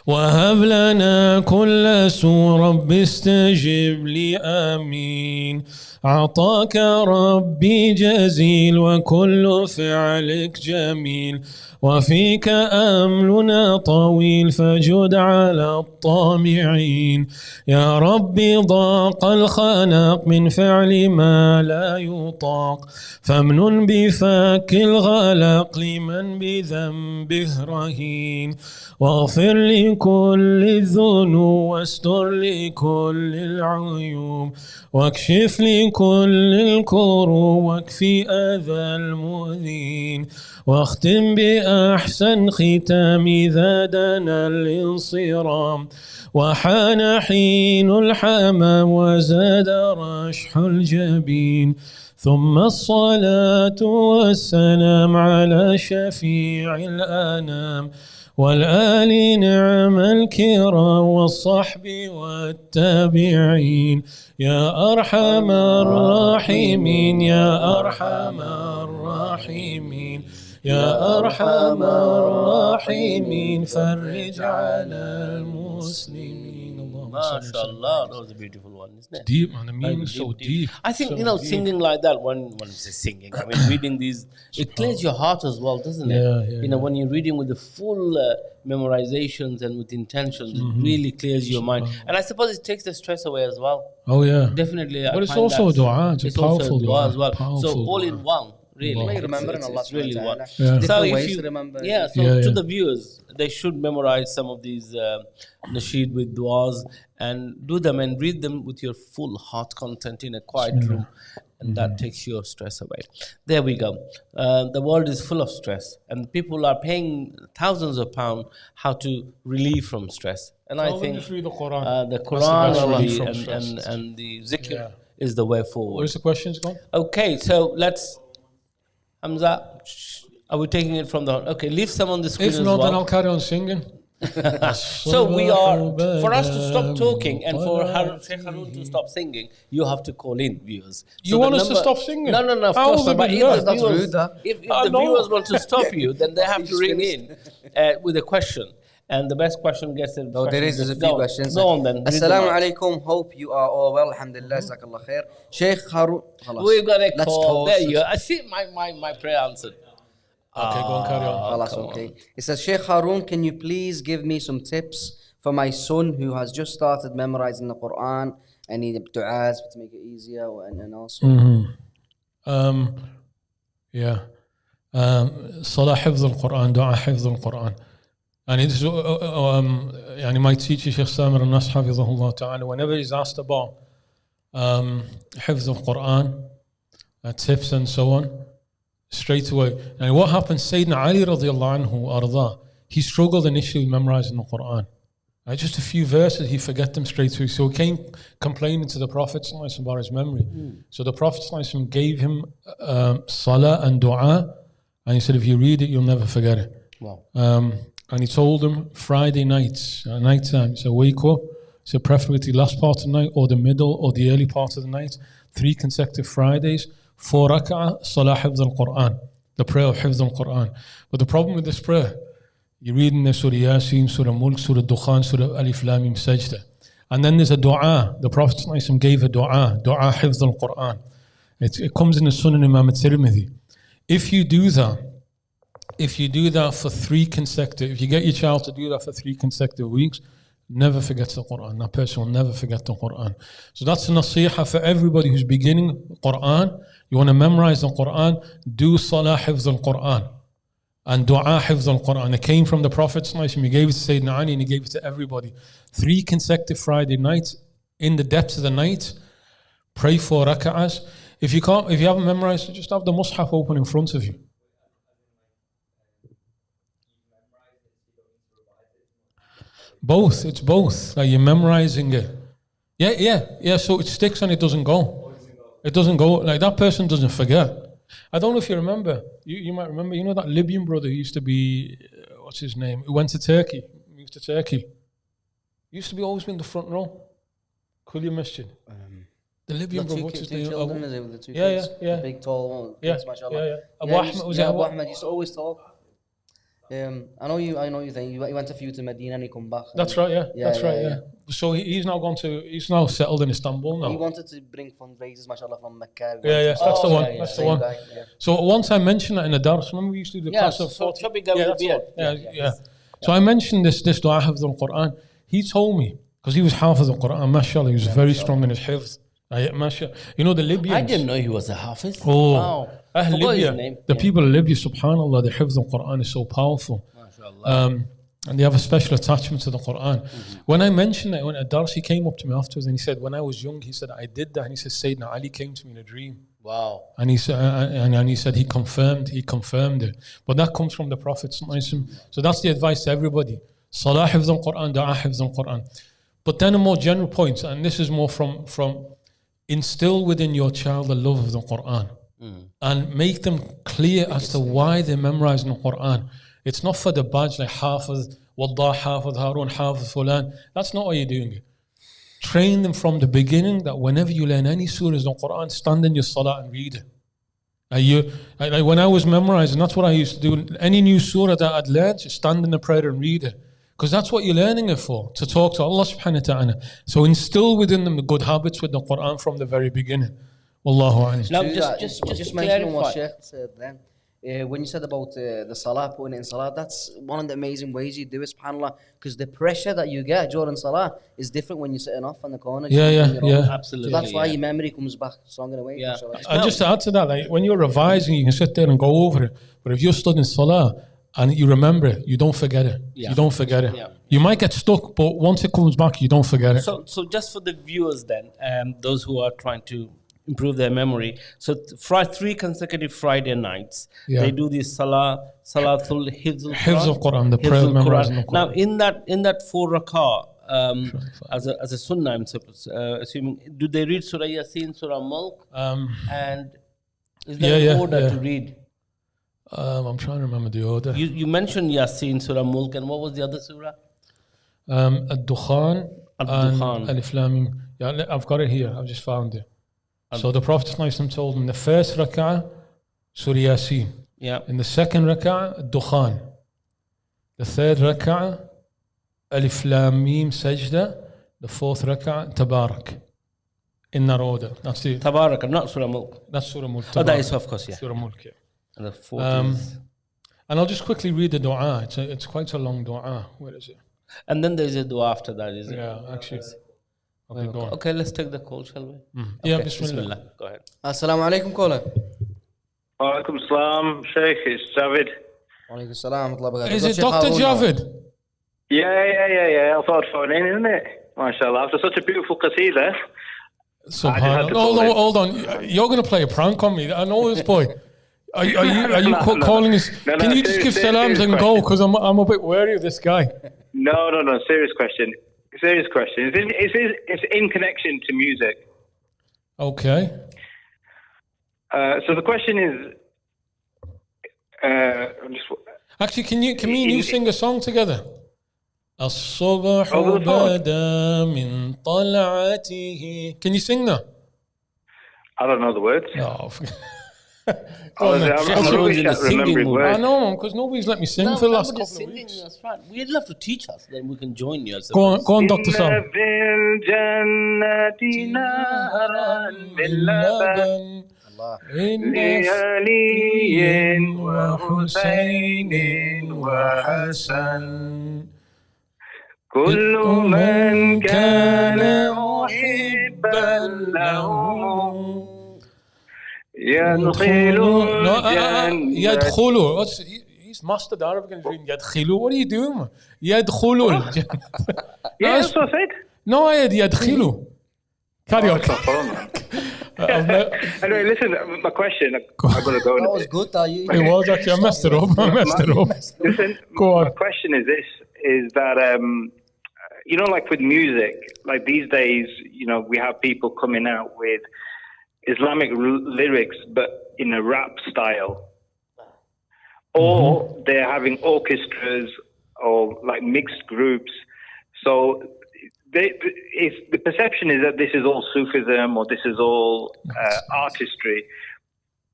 وهب لنا كل سوء رب استجب لي آمين أعطاك ربي جزيل وكل فعلك جميل وفيك أملنا طويل فجد على الطامعين يا ربي ضاق الخناق من فعل ما لا يطاق فامنن بفك الغلق لمن بذنبه رهين واغفر لكل الذنوب واستر لكل العيوب واكشف لكل الكروب واكفي أذى المؤذين واختم بأحسن ختام إذا دنا الانصرام وحان حين الحمام وزاد رشح الجبين ثم الصلاة والسلام على شفيع الأنام والآل نعم الكرام والصحب والتابعين يا أرحم الراحمين يا أرحم الراحمين يا أرحم الراحمين فرج على المسلمين. MashaAllah, that was a beautiful one, isn't it? Deep, man. I mean, so deep. I think, so singing like that, when I say singing, I mean, reading these, it clears your heart as well, doesn't it? Yeah, When you're reading with the full memorizations and with intentions, it really clears your mind. And I suppose it takes the stress away as well. Oh, yeah. Definitely. But it's also a dua. It's a powerful dua as well. Powerful So all dua. in one. Really, Well, remembering Allah it's really one. Yeah. Different ways to remember. To the viewers, they should memorize some of these nasheed with duas and do them and read them with your full heart content in a quiet room, and that takes your stress away. There we go. The world is full of stress, and people are paying thousands of pounds how to relieve from stress. And I think just read the Quran. the Quran That's the best really relief from stress. and the zikr is the way forward. Where's the questions gone? Okay, so let's, Hamza, are we taking it from the, okay, leave some on the screen If as not, well. then I'll carry on singing. So we are, for us to stop talking and for Sheikh Haroon to stop singing, you have to call in, viewers. You want us to stop singing? No, of How course not. But if That's the viewers, rude, that. if the viewers want to stop you, then they have to ring in with a question. And the best question gets it. No, there's a few questions. Go on then. Assalamu alaikum. Hope you are all well. Alhamdulillah. Jazakallah khair. Sheikh Haroon. We've got a Let's call. call. There you go. I see my prayer answered. Okay, go on, carry on. Khalas, okay. It says, Sheikh Haroon, can you please give me some tips for my son who has just started memorizing the Quran? Any du'as to make it easier and also. Salah حفظ القرآن, dua حفظ القرآن. And it's يعني my teacher Sheikh Samir al-Nas حفظه ta'ala, whenever he's asked about حفظ القرآن, tips and so on, straight away. And what happened, Sayyidina Ali radiallahu anhu arda, he struggled initially memorizing the Quran. Just a few verses, he forget them straight away. So he came complaining to the Prophet about his memory. So the Prophet gave him salah and dua, and he said, if you read it, you'll never forget it. Wow. And he told him Friday nights, night time, so wake up, so preferably the last part of the night or the middle or the early part of the night, 3 consecutive Fridays, 4 rak'ah, salah hifz al-Quran, the prayer of hifz al-Quran. But the problem with this prayer, you read in the Surah Yasin, Surah Mulk, Surah Dukhan, Surah Alif Lam Mim Sajda. And then there's a dua. The Prophet gave a dua hifz al-Quran. It comes in the Sunan Imam al-Tirmidhi. If you do that for 3 consecutive, if you get your child to do that for 3 consecutive weeks, never forgets the Quran. That person will never forget the Quran. So that's a nasiha for everybody who's beginning Quran. You want to memorize the Quran, do salah hifz al-Quran. And dua hifz al-Quran. It came from the Prophet, he gave it to Sayyidina Ali and he gave it to everybody. 3 consecutive Friday nights, in the depths of the night, pray 4 rak'ahs. If you haven't memorized it, just have the mushaf open in front of you. Both, it's both. Like you're memorizing it. Yeah, so it sticks and it doesn't go. It doesn't go, like that person doesn't forget. I don't know if you remember, you might remember, you know that Libyan brother who used to be, what's his name, who went to Turkey, moved to Turkey. He used to be always in the front row. Kulli Masjid. The Libyan brother, what's his name? Children, is it, the 2 Yeah, kids? yeah. The big tall one. Yeah, kids, mashallah. yeah. Abu Ahmed, was it Abu Ahmed used to always talk. I know you think he went a few to Medina and he come back. That's right, yeah. So he's now settled in Istanbul now. He wanted to bring fundraisers, mashallah, from Mecca. Yeah, that's the one. That's the one. Guy, yeah. So once I mentioned that in the dars, remember we used to do the class of 40. Chubby guy with a beard. Yeah. So I mentioned this dua hifz al-Quran. He told me, because he was hafiz al-Quran, mashallah, he was very strong in his hifz. You know the Libyans. I didn't know he was a hafiz. Oh, wow. Forgot his name. The people of Libya, subhanAllah, the hifz al-Quran is so powerful. And they have a special attachment to the Quran. When I mentioned that, when Darsi, he came up to me afterwards and he said, when I was young, he said, I did that. And he said, Sayyidina Ali came to me in a dream. Wow. And he said, he confirmed it. But that comes from the Prophet. So that's the advice to everybody. Salah hifz al-Quran, dua hifz al-Quran. But then a more general point, and this is more from instill within your child the love of the Quran. And make them clear as to why they're memorizing the Quran. It's not for the badge like Hafiz, Waddah, Hafiz, Haroon, Hafiz, Fulan. That's not what you're doing. Train them from the beginning that whenever you learn any surah in the Quran, stand in your salah and read it. When I was memorizing, that's what I used to do. Any new surah that I'd learned, just stand in the prayer and read it. Because that's what you're learning it for, to talk to Allah subhanahu wa ta'ala. So instill within them the good habits with the Quran from the very beginning. Wallahu a'lam. Now, just mentioning what clarify. Sheikh said then. When you said about the salah, putting it in salah, that's one of the amazing ways you do it, subhanAllah, because the pressure that you get during salah is different when you're sitting off in the corner. Yeah. Absolutely. So that's why your memory comes back stronger away. Yeah. And just to add to that, like when you're revising, you can sit there and go over it. But if you're studying salah and you remember it, you don't forget it. Yeah. You don't forget it. Yeah. You might get stuck, but once it comes back, you don't forget it. So just for the viewers then, those who are trying to improve their memory. So 3 consecutive Friday nights, they do this Salatul Hifz Hifz al-Quran, the prayer memorizing the Quran. Now in that 4 rak'ah as a sunnah, I'm assuming, do they read Surah Yasin, Surah Mulk? And is there an order to read? I'm trying to remember the order. You mentioned Yasin, Surah Mulk, and what was the other surah? Ad-Dukhan and Alif Lam Mim. Yeah, I've got it here. I've just found it. So the Prophet ﷺ told him the first rak'ah, Surah Yasin. Yeah. In the second rak'ah, Ad-Dukhan. The third rak'ah, Alif Lam Mim Sajda. The fourth rak'ah, Tabarak. In that order. That's the Tabarak, not Surah Mulk. That's Surah Mulk. Oh, that is, of course, yeah. Surah Mulk, yeah. And the fourth is... And I'll just quickly read the dua. It's quite a long dua. Where is it? And then there's a dua after that, is it? Yeah, actually. Okay, go on. Okay, let's take the call, shall we? Yeah, okay, Bismillah. Go ahead. Assalamu alaikum, caller. Walaikum salam, Sheikh. It's Javid. Walaikum salam. Is it Dr. Javid? Yeah. I thought I'd phone in, isn't it? MashaAllah. After such a beautiful qasida. SubhanAllah. Hold on. You're going to play a prank on me. I know this boy. Are you calling us? Can you just give salams and go? Because I'm a bit wary of this guy. No. Serious question. It's in connection to music. Okay. So the question is, actually, can me and you sing a song together? الصبح بدا من طلعته. Can you sing that? I don't know the words. No. I know, because nobody's let me sing for the last couple of weeks. That's right. We'd love to teach us, then we can join you. Go on, Dr. Sam. كل من كان محبا له يدخلوا. He's mastered Arabic and reading يدخلوا. What are you doing? يدخلوا. Yeah, that's what I said. No, I had يدخلوا. Carry on. Anyway, listen, my question, I've got to go. That was good, are you? It was actually, I messed it up. Listen, my question is this, is that, you know, like with music, like these days, you know, we have people coming out with Islamic lyrics, but in a rap style. Or they're having orchestras or like mixed groups. So the perception is that this is all Sufism or this is all artistry.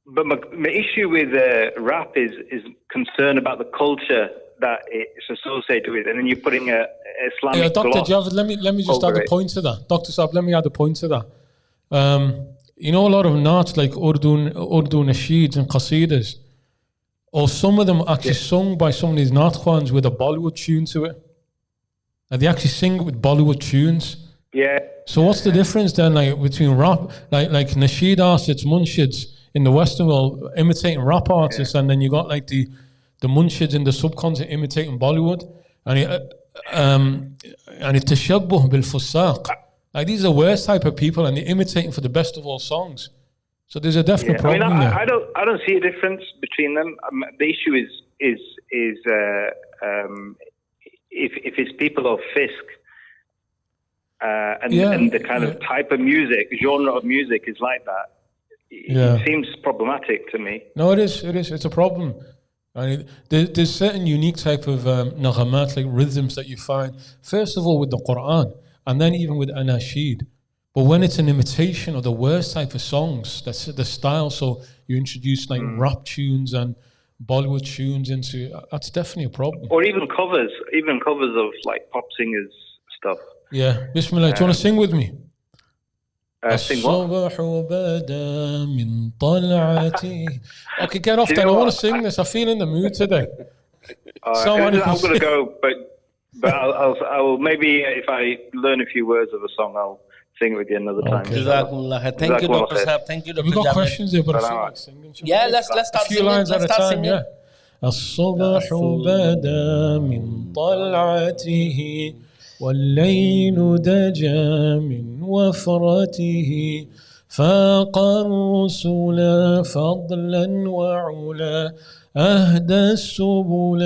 But my issue with rap is concern about the culture that it's associated with, and then you're putting a Islamic. Yeah, Dr. Javid, let me just add a point to that. Dr. Saab, let me add a point to that. You know, a lot of naats like Urdu nasheeds and qasidas, or some of them actually sung by some of these naat khwans with a Bollywood tune to it. And they actually sing it with Bollywood tunes. Yeah. So what's the difference then, like between rap, like nasheed artists, munshids in the Western world imitating rap artists, and then you got like the munshids in the subcontinent imitating Bollywood, and it's tashabbuh bil fusaq. Like these are the worst type of people, and they're imitating for the best of all songs. So there's a definite problem there. I don't see a difference between them. The issue is if it's people of fisk, and the kind of type of music, genre of music is like that. It seems problematic to me. No, it is. It's a problem. I mean, there's certain unique type of naghamat, like rhythms that you find, first of all with the Quran, and then even with anashid. But when it's an imitation of the worst type of songs, that's the style. So you introduce like rap tunes and Bollywood tunes into, that's definitely a problem. Or even covers of like pop singers stuff. Yeah. Bismillah, do you want to sing with me? Sing what? Okay, get off then. I want to sing this. I feel in the mood today. I'm going to go, but I'll maybe if I learn a few words of a song, I'll sing it with you another time. Thank you, Dr. Saab. Thank you, Dr. We've got Javid. questions here, but I feel like singing. Yeah, let's start a few lines at a time. Yeah. الصبح بدا من طلعته والليل دجى من وفرته فاق الرسل فضلا وعلا أهدى السبل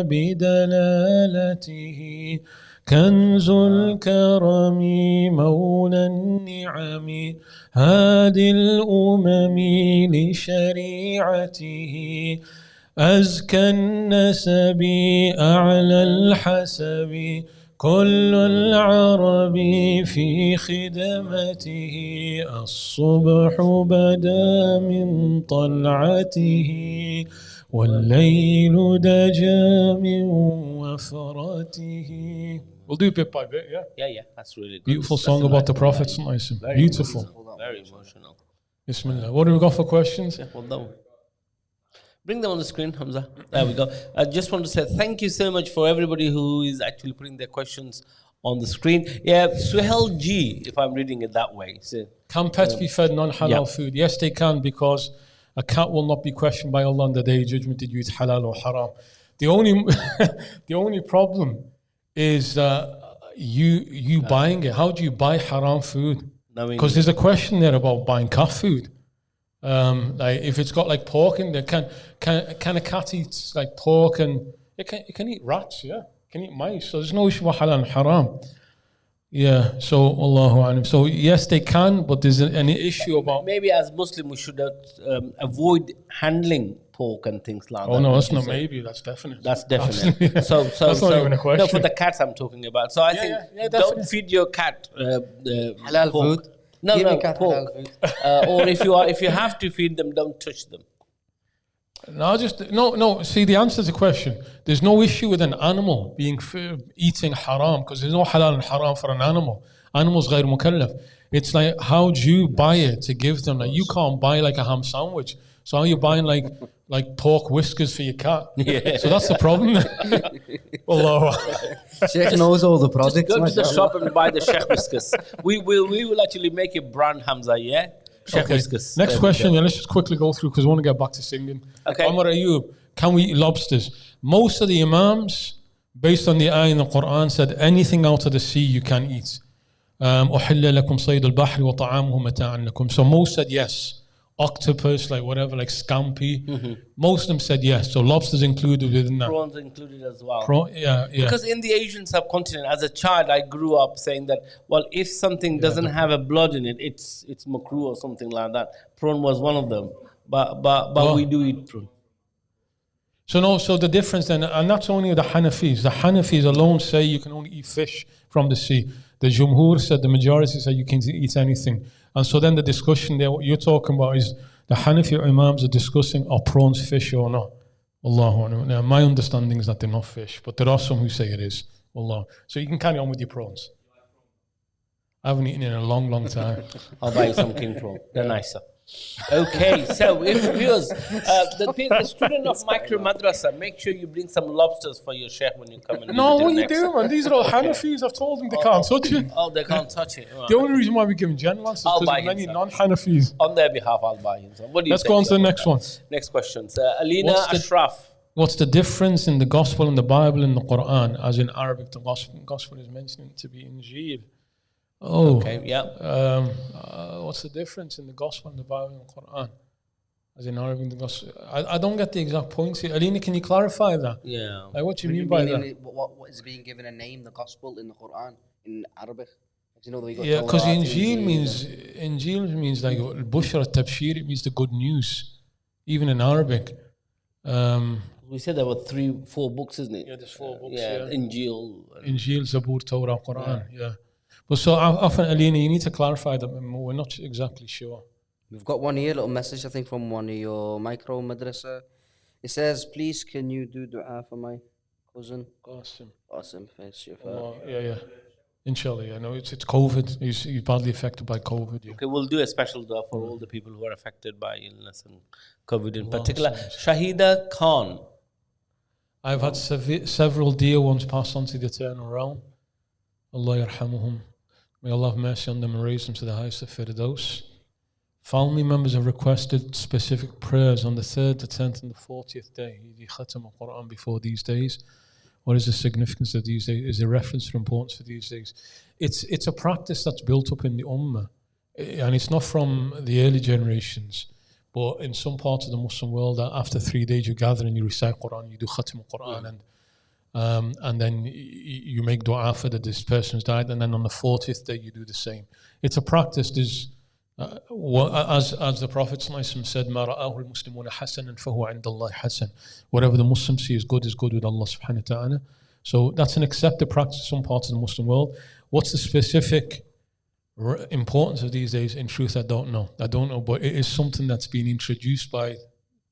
بدلالته كنز الكرم مولى النعم هادي الأمم لشريعته أزكى النسب أعلى الحسب كل العرب في خدمته الصبح بدا من طلعته والليل دجا من وفرته. We'll do bit by bit, yeah? Yeah, that's really good. Beautiful That's song a about the nice Prophet. line. Beautiful. Very emotional. Bismillah. What do we got for questions? Yeah, well done. Bring them on the screen, Hamza. There we go. I just want to say thank you so much for everybody who is actually putting their questions on the screen. Yeah, Suhail G, if I'm reading it that way. So, can pets be fed non-halal food? Yes, they can, because a cat will not be questioned by Allah on the day of judgment. Did you eat halal or haram? The only problem is you buying it. How do you buy haram food? Because there's a question there about buying cat food. Like if it's got like pork in there, can a cat eat like pork, and it can eat rats? Yeah, it can eat mice. So there's no issue with halal and haram. Yeah, so Allahu Alam. So yes, they can, but there's an issue about maybe as Muslim we should avoid handling pork and things like that. Oh no, that's not maybe. That's definite. That's definite. So that's not even a question. No, for the cats I'm talking about. So I think don't feed your cat halal pork. food. No, Give no, your cat pork. halal food. Or if you have to feed them, don't touch them. No. See, the answer to the question. There's no issue with an animal eating haram, because there's no halal and haram for an animal. Animals غير مكلف. It's like, how do you buy it to give them? Like, you can't buy like a ham sandwich. So how are you buying like pork whiskers for your cat? Yeah. So that's the problem. Allah. Sheikh knows all the products. Just go to the shop and buy the Sheikh whiskers. We will actually make a brand, Hamza, yeah? Sheikh whiskers. Next question, let's just quickly go through because I want to get back to singing. Okay. Amar Ayyub, can we eat lobsters? Most of the Imams, based on the ayah in the Quran, said anything out of the sea you can eat. أُحِلَّ لَكُمْ صَيْدُ الْبَحْرِ وَطَعَامُهُ مَتَاعًا لَكُمْ. So most said yes. Octopus, like whatever, like scampi. Mm-hmm. Most of them said yes. So lobsters included within that. Prawns included as well. Yeah. Because in the Asian subcontinent, as a child, I grew up saying that, well, if something doesn't have a blood in it, it's makruh or something like that. Prawn was one of them. But we do eat prawn. So the difference then, and that's only the Hanafis. The Hanafis alone say you can only eat fish from the sea. The Jumhur said, the majority said you can eat anything. And so then the discussion there, what you're talking about is the Hanafi Imams are discussing, are prawns fish or not? Allahu Akbar. Now, my understanding is that they're not fish, but there are some who say it is. Allah. So you can carry on with your prawns. I haven't eaten in a long, long time. I'll buy you some king prawn. They're nicer. Okay, so if viewers, the student of Micro Madrasa, make sure you bring some lobsters for your sheikh when you come in. No, what are you doing, man? These are all Hanafis. I've told them they can't touch it. Oh, they can't touch it. The only reason why we give them general answers is because of many non-Hanafis. On their behalf, I'll buy him some. What do you Let's go on to the next one. Next question. Alina Ashraf. What's the difference in the Gospel and the Bible and the Quran? As in Arabic, the Gospel is mentioned to be Injil. Oh, okay, yeah. What's the difference in the Gospel and the Bible and the Quran? As in Arabic, the Gospel. I don't get the exact points here. Alina, can you clarify that? Yeah. Like, what do you mean by that? What is being given a name, the Gospel in the Quran, in Arabic? You know, yeah, because Injil means like Bushra Tabshir, it means the good news, even in Arabic. We said there were 3-4 books, isn't it? Yeah, there's 4 books. Yeah, Injil, Zabur, Torah, Quran. Yeah. But so often, Alina, you need to clarify that we're not exactly sure. We've got one here, little message, I think, from one of your Micro Madrasa. It says, please, can you do dua for my cousin? Qasim. Yeah. Inshallah, yeah. No, it's COVID. He's badly affected by COVID. Yeah. Okay, we'll do a special dua for all the people who are affected by illness and COVID in particular. Shahida Khan. I've had several dear ones pass on to the eternal realm. Allah yarhamuhum. May Allah have mercy on them and raise them to the highest of Firdaus. Family members have requested specific prayers on the 3rd, the 10th and the 40th day. The Khatam al-Quran before these days. What is the significance of these days? Is there reference or importance for these days? It's a practice that's built up in the Ummah. And it's not from the early generations. But in some parts of the Muslim world, after 3 days you gather and you recite Quran, you do Khatam al-Quran. and then you make dua for that this person's died, and then on the 40th day you do the same. It's a practice. There's as the Prophet said, "Ma ra'ahu al-muslimuna hasanan fahuwa 'inda Allah hasan." Whatever the Muslims see is good with Allah subhanahu wa ta'ala. So that's an accepted practice in some parts of the Muslim world. What's the specific importance of these days? In truth, I don't know, but it is something that's been introduced by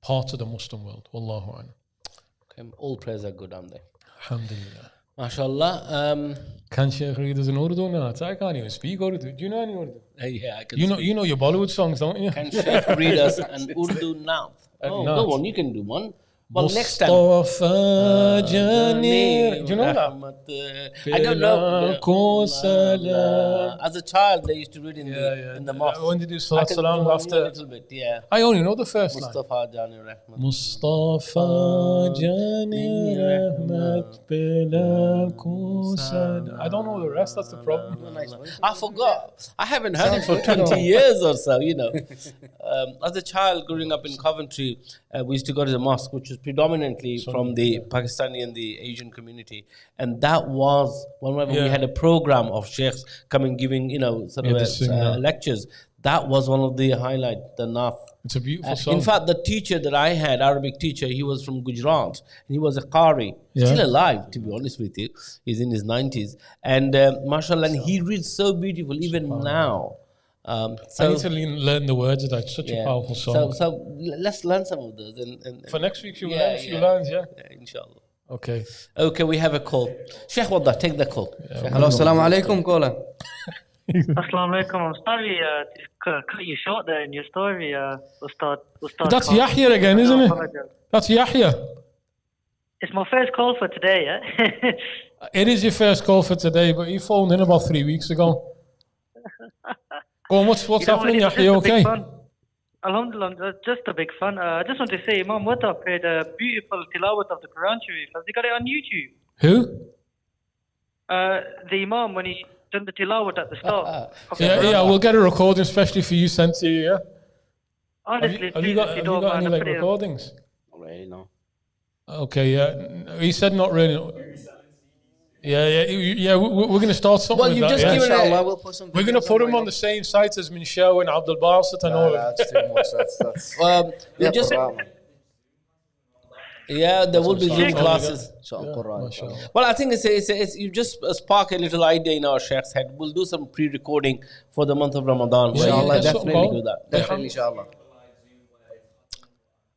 parts of the Muslim world. Wallahu a'lam. Okay, all prayers are good, aren't they? Alhamdulillah. MashaAllah. Can Sheikh read us in Urdu? No, I can't even speak Urdu. Do you know any Urdu? Yeah, I can. You know your Bollywood songs, don't you? Can Sheikh read us an Urdu naat? Oh, go on, you can do one. Well, next time. Mustafa Janir. Do you know that? I don't know. As a child, they used to read in the mosque. When did you Salat Salam after? A little bit, yeah. I only know the first line. Mustafa Janir Rahmat. Mustafa Janir Rahmat Bila Kusad. I don't know the rest, that's the problem. I forgot. I haven't heard it for 20 years or so, you know. As a child growing up in Coventry, we used to go to the mosque, which was predominantly from the Pakistani and the Asian community. And that was whenever we had a program of sheikhs coming giving, sort of lectures. That was one of the highlights, the naat. It's a beautiful song. In fact, the teacher that I had, Arabic teacher, he was from Gujarat. And he was a Qari. Still alive, to be honest with you. He's in his 90s. And mashallah, and he reads so beautiful even now. I need to learn the words of that. It's such a powerful song. So let's learn some of those. And for next week, you will learn a few lines, inshallah. Okay, we have a call. Sheikh Waddah, take the call. Hello, assalamu alaikum, caller. Assalamu alaikum. I'm sorry to cut you short there in your story. That's Yahya again, isn't it? That's Yahya. It's my first call for today, yeah? It is your first call for today, but you phoned in about 3 weeks ago. Go on, what's happening, Yahya? Okay. Alhamdulillah, just a big fun. I just want to say, Imam Waddah played a beautiful tilawat of the Quran Sharif. Has he got it on YouTube? Who? The Imam, when he done the tilawat at the start. We'll get a recording, especially for you, sent to you, yeah? Honestly, have you got any recordings? Not really, no. Okay, yeah. He said not really. Yeah. We're going to start something with that. Inshallah, we'll put some. We're going to put him on the same site as Minshaw and Abdul Basit and all. That's too much. There will be Zoom classes. Well, I think it's you just spark a little idea in our Sheikh's head. We'll do some pre-recording for the month of Ramadan. Inshallah, definitely do that. Definitely, inshallah.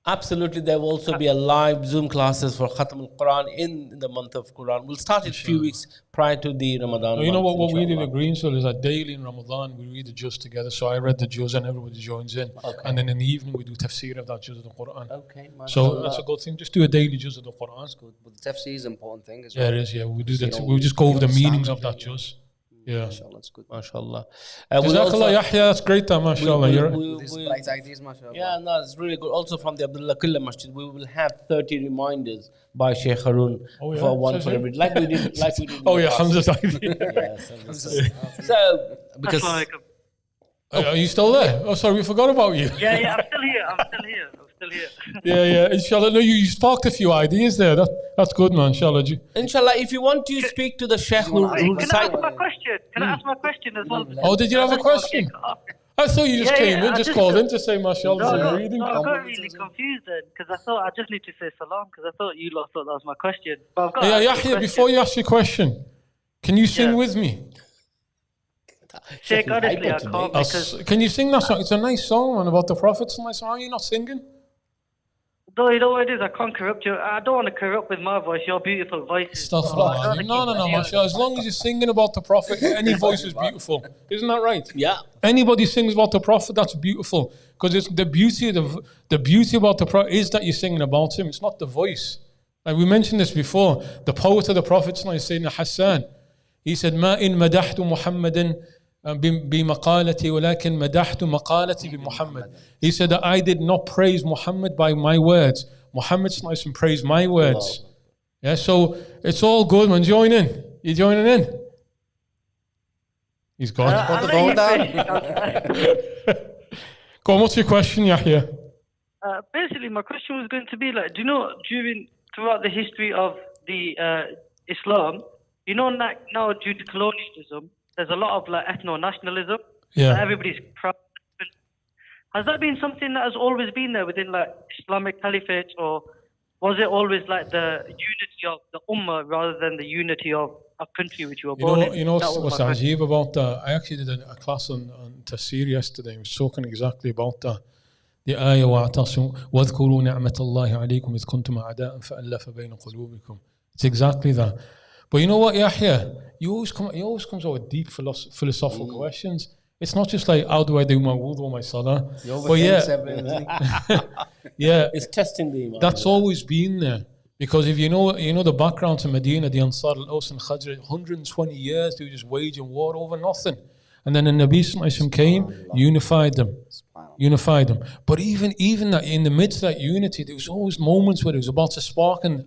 Absolutely, there will also be a live Zoom classes for Khatam al-Quran in the month of Quran. We'll start it a few weeks prior to the Ramadan month. You know what we did in Greensville is that daily in Ramadan we read the juz together. So I read the juz and everybody joins in. And then in the evening we do tafsir of that juz of the Quran. So that's a good thing. Just do a daily juz of the Quran. That's good. But the tafsir is an important thing as well. Yeah, it is. Yeah, we do that. We just go over the meanings of that juz. Yeah. MashaAllah, that's good. MashaAllah. Jazakallah Yahya, that's great, mashallah. These bright ideas, mashallah. Yeah, no, it's really good. Also from the Abdullahquilliam Masjid, we will have 30 reminders by Sheikh Haroon for one for every. Like we did. Hamza's idea. So, because. Are you still there? Oh, sorry, we forgot about you. Yeah, I'm still here. Inshallah. No, you sparked a few ideas there. That's good, man. Inshallah, if you want to speak to the Sheikh who recite. Can I ask my question as well? Oh, did you have a question? I thought you just came in, just called in to say mashallah. No, I got really confused then because I thought I just need to say salam because I thought you lot thought that was my question. But Yahya, before you ask your question, can you sing with me? Sheikh, honestly, I can't because... Can you sing that song? It's a nice song, man, about the Prophet. Are you not singing? No, you know what it is? I can't corrupt you. I don't want to corrupt with my voice, your beautiful voice. Stuff like that. No, mashallah. As long as you're singing about the Prophet, any voice is beautiful. Isn't that right? Yeah. Anybody sings about the Prophet, that's beautiful. Because it's the beauty about the Prophet is that you're singing about him. It's not the voice. And we mentioned this before. The poet of the Prophet, Sayyidina Hassan, he said, "Ma in madahtu Muhammadan بمقالتي ولكن مدحت مقالتي بمحمد." He said that I did not praise Muhammad by my words. Muhammad praised my words. Yeah, so it's all good, man. Join in. You joining in? He's gone. Put the phone down. Go on, what's your question, Yahya? Basically, my question was going to be like, do you know throughout the history of the Islam, you know, like now due to colonialism, there's a lot of like ethno-nationalism. Yeah. Like, everybody's proud. Has that been something that has always been there within like Islamic caliphate, or was it always like the unity of the ummah rather than the unity of a country which you were born in? You know That was what's my question. ajib about that? I actually did a class on tafsir yesterday. I was talking exactly about that. The ayah وَاعْتَصِمُوا وَاذْكُرُوا نِعْمَةَ اللَّهِ عَلَيْكُمْ إِذْ كُنْتُمْ أَعْدَاءً فَأَلَّفَ بَيْنَ قُلُوبِكُم. It's exactly that. But you know what, Yahya? He always comes out with deep philosophical questions. It's not just like, how do I do my wudu or my salah? But yeah, It's testing the iman. that's always been there. Because if you know the background to Medina, the Ansar al-Aus and Khazraj, 120 years they were just waging war over nothing. And then the Nabi Sallallahu Alaihi Wasallam came, unified them. But even that, in the midst of that unity, there was always moments where it was about to spark and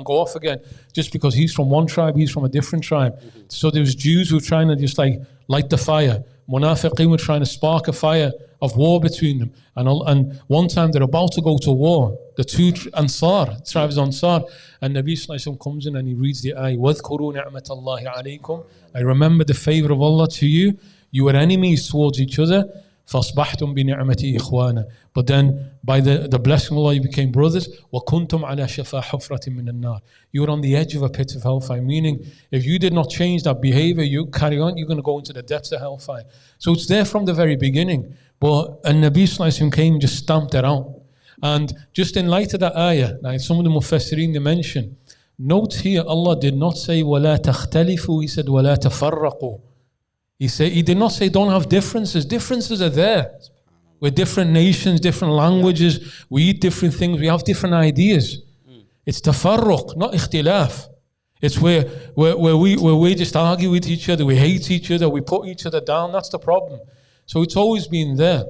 go off again, just because he's from one tribe, he's from a different tribe. So there was Jews who were trying to just like light the fire. Munafiqeen were trying to spark a fire of war between them. And one time they're about to go to war, the two tribes Ansar, and Nabi Sallallahu Alaihi Wasallam comes in and he reads the ayah, وَاذْكُرُوا نِعْمَةَ اللَّهِ عَلَيْكُمْ. I remember the favor of Allah to you. You were enemies towards each other. فَأَصْبَحْتُمْ بِنِعْمَتِي إِخْوَانًا. But then, by the blessing of Allah, you became brothers. وَكُنْتُمْ عَلَى شَفَا حُفْرَةٍ مِّنَ النَّارِ. You were on the edge of a pit of hellfire, meaning, if you did not change that behavior, you carry on, you're going to go into the depths of hellfire. So it's there from the very beginning. But Nabi Sallallahu Alaihi Wasallam came and just stamped it out. And just in light of that ayah, like some of the Mufassirin, they mention, note here, Allah did not say, وَلَا تَخْتَلِفُوا. He said, وَلَا تَفَرَّقُوا. He did not say don't have differences. Differences are there. We're different nations, different languages. We eat different things. We have different ideas. It's tafarruq, not ikhtilaf. It's where we just argue with each other. We hate each other. We put each other down. That's the problem. So it's always been there.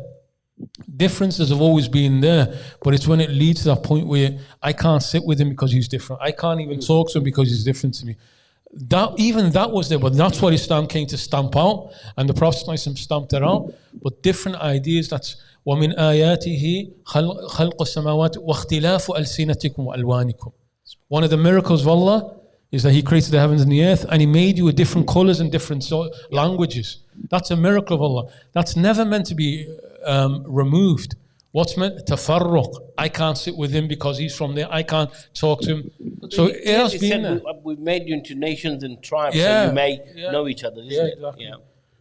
Differences have always been there. But it's when it leads to that point where I can't sit with him because he's different. I can't even talk to him because he's different to me. That was there, but that's what Islam came to stamp out, and the Prophet ﷺ stamped it out. But different ideas. That's وَمِنْ آيَاتِهِ خَلْقُ السَّمَاوَاتِ وَاخْتِلَافُ أَلْسِنَتِكُمْ وَأَلْوَانِكُمْ. One of the miracles of Allah is that He created the heavens and the earth, and He made you with different colors and different languages. That's a miracle of Allah. That's never meant to be removed. What's meant? Tafarruq. I can't sit with him because he's from there. I can't talk to him. So it has been there. We've made you into nations and tribes, Yeah, so you may yeah. know each other, isn't it? Exactly. Yeah.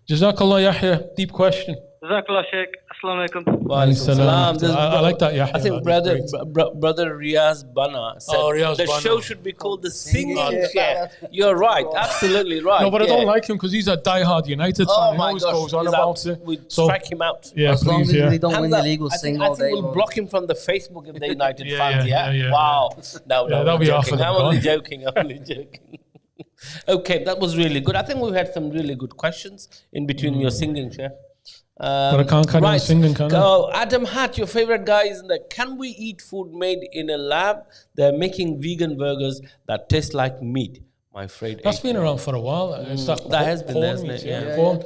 Jazakallah, Yahya. Deep question. Jazakallah, Sheikh. Assalamu alaikum. Wa alaikum salam. I like that, Yahya. I think brother Riaz Bana said Riaz the Bana. show should be called the Singing Chair. You're right, absolutely right. No, but I yeah. don't like him because he's a diehard United fan. Oh He my always gosh, goes on he's about out. it. We So, strike him out. yeah, As long please, as yeah. they don't win the Hands up. league, we'll I sing think all day. we'll block him from the Facebook if the United Yeah, fans. yeah. Wow. No, Yeah, that'll I'm be half joking. of them I'm only gone. joking. I'm only joking. Okay, that was really good. I think we've had some really good questions in between your singing, Chef. But I can't carry on singing, can I? Go, Adam Hat, your favorite guy is in there. Can we eat food made in a lab? They're making vegan burgers that taste like meat. My afraid That's been around for a while. It's that has been there, corn hasn't it? meat, Yeah. corn.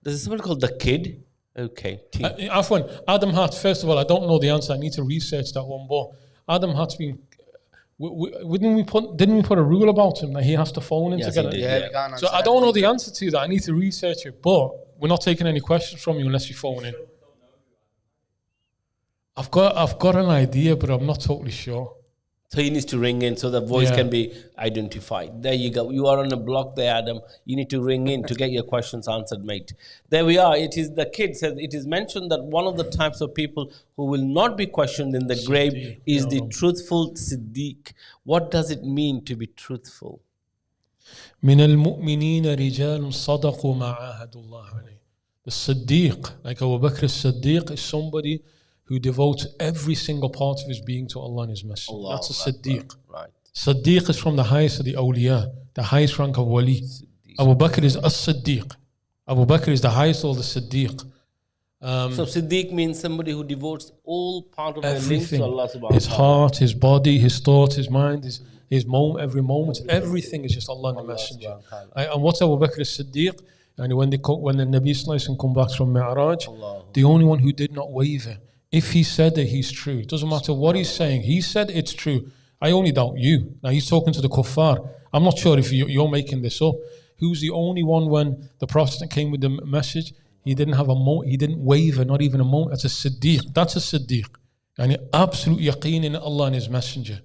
There's something called the Kid. Okay. Afwan, Adam Hart, first of all, I don't know the answer. I need to research that one. But Adam Hart's been... didn't we put a rule about him that he has to phone in Yes, to he get did, it? yeah. we can't answer So I don't know the answer to that. I need to research it. But we're not taking any questions from you unless you phone in. I've got an idea, but I'm not totally sure. So he needs to ring in so the voice Yeah. can be identified. There you go. You are on a block there, Adam. You need to ring in to get your questions answered, mate. There we are. It is the Kid says it is mentioned that one of the types of people who will not be questioned in the grave is the truthful Siddiq. What does it mean to be truthful? من المؤمنين رجال صدقوا ما عاهدوا الله عليه. The Siddiq, like Abu Bakr as-Siddiq, is somebody who devotes every single part of his being to Allah and His Messenger. That's a Siddiq. Right. Siddiq is from the highest of the awliya, the highest rank of wali. Abu Bakr is as-Siddiq. Abu Bakr is the highest of the Siddiq. So Siddiq means somebody who devotes all part of their limbs Everything. to Allah subhanahu His wa ta'ala. heart, his body, his thoughts, his mind, his moment, every moment, everything is just Allah and the Messenger. And what's Abu Bakr as-Siddiq? And when the Nabi Sallallahu Alaihi Wasallam come back from Mi'raj, the only one who did not waver. If he said that he's true, it doesn't matter what he's saying. He said it's true. I only doubt you. Now he's talking to the kuffar. I'm not sure if you're making this up. Who's the only one when the Prophet came with the message? He didn't have he didn't waver, not even a moment. That's a Siddiq. That's a Siddiq. And absolute yaqeen in Allah and His Messenger.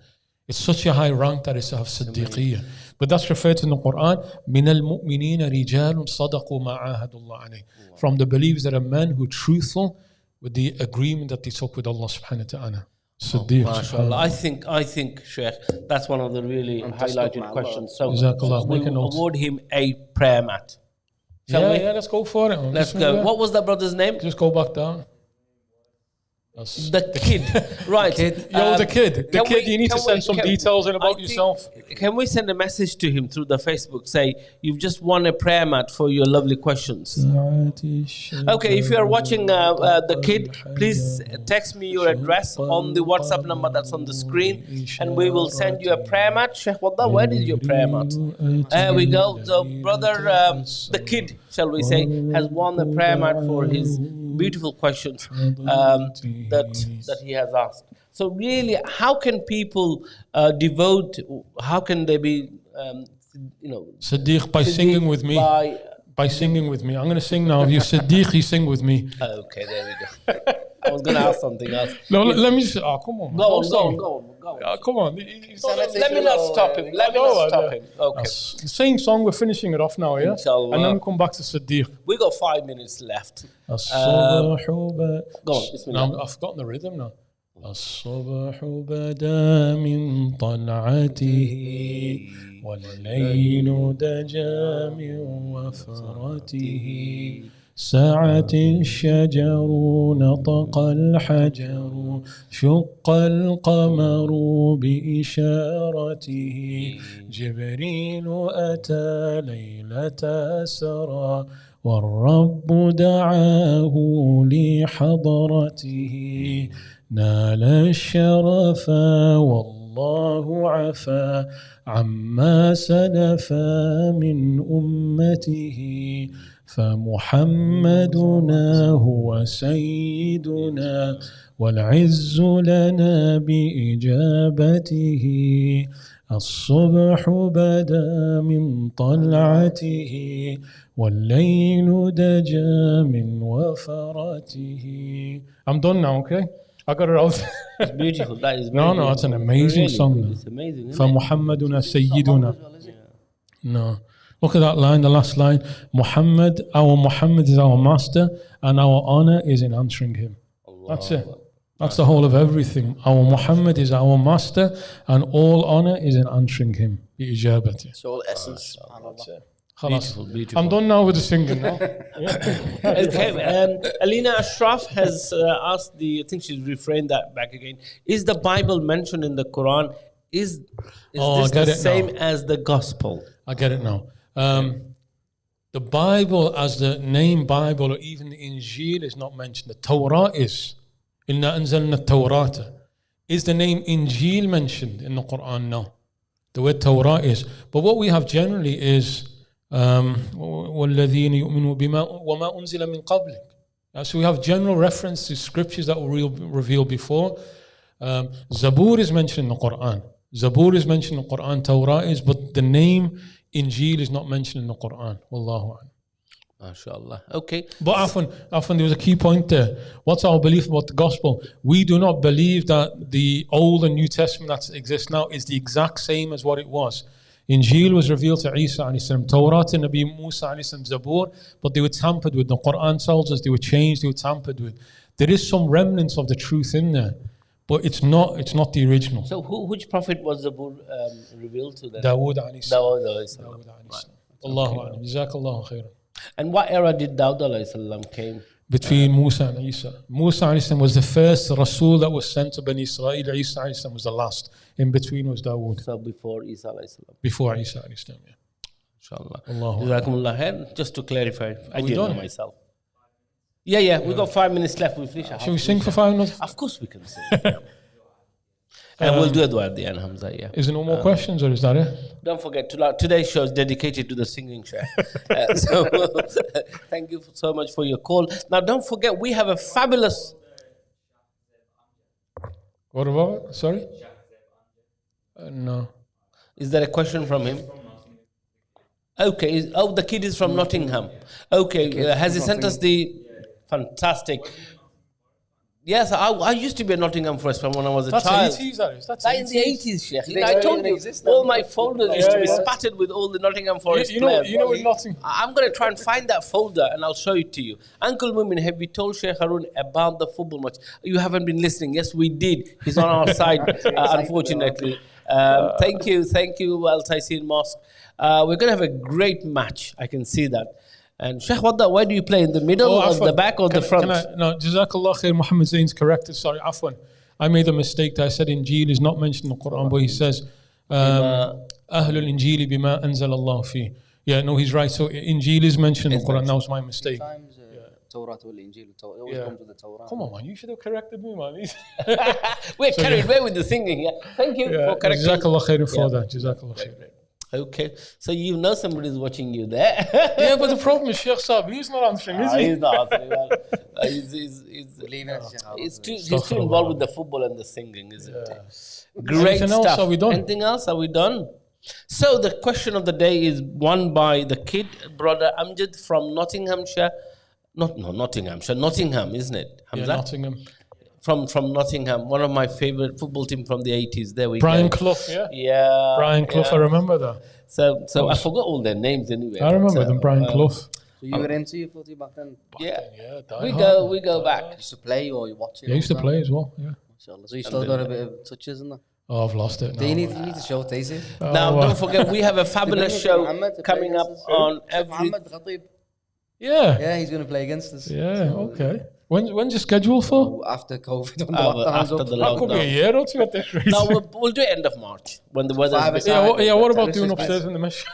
It's such a high rank that it's to have Siddiqiyya. But that's referred to in the Quran. مِنَ الْمُؤْمِنِينَ رِجَالٌ صَدَقُوا مَا عَاهَدُوا اللَّهَ عَلَيْهِ. From the believers that are men who are truthful with the agreement that they took with Allah subhanahu wa ta'ala. Siddiq. MashaAllah. I think, Sheikh, that's one of the really highlighted questions. So we'll award him a prayer mat. Shall we? Yeah, let's go for it. Let's go. What was that brother's name? Just go back down. The kid, right? The kid. You need to send some details in about yourself. Can we send a message to him through the Facebook? Say, you've just won a prayer mat for your lovely questions. Okay, if you are watching the kid, please text me your address on the WhatsApp number that's on the screen, and we will send you a prayer mat. Sheikh Waddah, where is your prayer mat? There we go. So, brother, the kid, shall we say, has won the prayer mat for his beautiful questions that he has asked. So really, how can people devote? How can they be, Siddiq by singing with me? By singing with me. I'm going to sing now. If you're Siddiq, you sing with me. Okay, there we go. I was going to ask something else. No, let me just. Oh, come on. Go on. Come on. Let me not stop him. Okay. The same song. We're finishing it off now, yeah. Inshallah. And then we come back to Siddiq. We got 5 minutes left. Go on. Bismillah. I've forgotten the rhythm now. الصبح بدا من طلعته والليل دجا من وفرته سعت الشجر نطق الحجر شق القمر بإشارته جبريل أتى ليلة أسرى والرب دعاه لحضرته نال الشرف والله عفا عما سلفا من أمته فمحمدنا هو سيدنا والعز لنا بإجابته الصبح بدا من طلعته والليل دجا من وفرته. I'm done now, okay? I got it out. It's beautiful. That is no, it's an amazing really song. Good. It's amazing. فمحمدنا سيدنا. No. Look at that line, the last line. Our Muhammad is our master, and our honor is in answering him. That's it. That's the whole of everything. Our Muhammad is our master, and all honor is in answering him. بإجابته. It's all essence. That's it. Beautiful. I'm done now with the singing now. Okay, Alina Ashraf has asked I think she's refrained that back again. Is the Bible mentioned in the Quran? Is this the same as the Gospel? I get it now. The Bible, as the name Bible, or even the Injil, is not mentioned. The Torah is. Inna anzalna Tawrata. Is the name Injil mentioned in the Quran? No. The word Torah is. But what we have generally is وَالَّذِينَ يُؤْمِنُوا بِمَا وَمَا أُنزِلَ مِن قَبْلِكَ. So we have general reference to scriptures that were revealed before. Zabur is mentioned in the Quran. Zabur is mentioned in the Quran. Torah is, but the name Injil is not mentioned in the Quran. Wallahu a'lam. MashaAllah. Okay. But often there was a key point there. What's our belief about the gospel? We do not believe that the Old and New Testament that exists now is the exact same as what it was. Injil was revealed to Isa alayhi salam, Torah to Nabi Musa alayhi salam, Zabur, but they were tampered with. The Quran tells us they were changed, they were tampered with. There is some remnants of the truth in there, but it's not the original. So which prophet was Zabur revealed to them? Dawood alayhi salam. Dawood alayhi salam. Allahu a'lam. Jazakallahu khairan. And what era did Dawood alayhi salam came? Between Musa and Isa. Musa alayhi salam was the first Rasul that was sent to Bani Israel. Isa alayhi salam was the last. In between was Dawood. So before Isa alayhi salam. Before Isa alayhi salam, yeah. Inshallah. Jazakumullah khair. Just to clarify, I didn't know myself. Yeah, we got 5 minutes left. We finish. Shall we sing for 5 minutes? Of course we can sing. And we'll do it at the end, Hamza. Yeah. Is there no more questions, or is that it? Don't forget, today's show is dedicated to the singing show. So thank you so much for your call. Now, don't forget, we have a fabulous. What about it? Sorry? No. Is there a question from him? Okay. The kid is from Nottingham. Okay. Has he sent us the... Fantastic. Yes, I used to be a Nottingham Forest fan when I was a child. That's 80s, that is. That's That in the 80s, Sheikh. I told you, exist all now. my folders used to be spattered with all the Nottingham Forest players. You know in Nottingham. I'm going to try and find that folder and I'll show it to you. Uncle Mumin, have we told Sheikh Haroon about the football match? You haven't been listening. Yes, we did. He's on our side, unfortunately. Thank you, Al Taisin Mosque. We're going to have a great match. I can see that. And Sheikh Waddah, where do you play? In the middle, or the back, or the front? No, Jazakallah khair. Muhammad Zain's corrected. Sorry, Afwan. I made a mistake. I said Injil is not mentioned in the Quran, but he says Ahlul Injili bima anzal Allah fi. Yeah, no, he's right. So Injil is mentioned in the Quran. That was my mistake. Sometimes Torah or Injil, it always comes with the Torah. Come on, man. You should have corrected me, man. We're carried away with the singing. Yeah. Thank you for correcting. Jazakallah khair for that. Jazakallah khair. Okay, so you know somebody's watching you there. Yeah, but the problem is Sheikh Saab, he's not answering, is he? He's not answering. Well, he's too involved with the football and the singing, isn't it? Great Anything stuff. else? Are we done? Anything else? Are we done? So the question of the day is won by the kid, brother Amjad from Nottinghamshire. Nottingham, isn't it? Hamza? Yeah, Nottingham. From Nottingham, one of my favorite football team from the 80s. There we Brian go. Clough, yeah? Yeah. Brian Clough, I remember that. So I forgot all their names anyway. I remember them, Brian Clough. So you were into your footy back then? Yeah. Yeah, We go back. You used to play or you watch it? Yeah, I used to play as well, yeah. So you still got a bit of touches in there? Oh, I've lost it now. You need to show Taisi. Now, don't forget, we have a fabulous show coming up on every... Yeah, he's going to play against us. Yeah, okay. When's your schedule for? After COVID. After the That could be a lockdown. year or two at this rate. No, we'll do it end of March when the weather's a bit... What about doing upstairs in the masjid?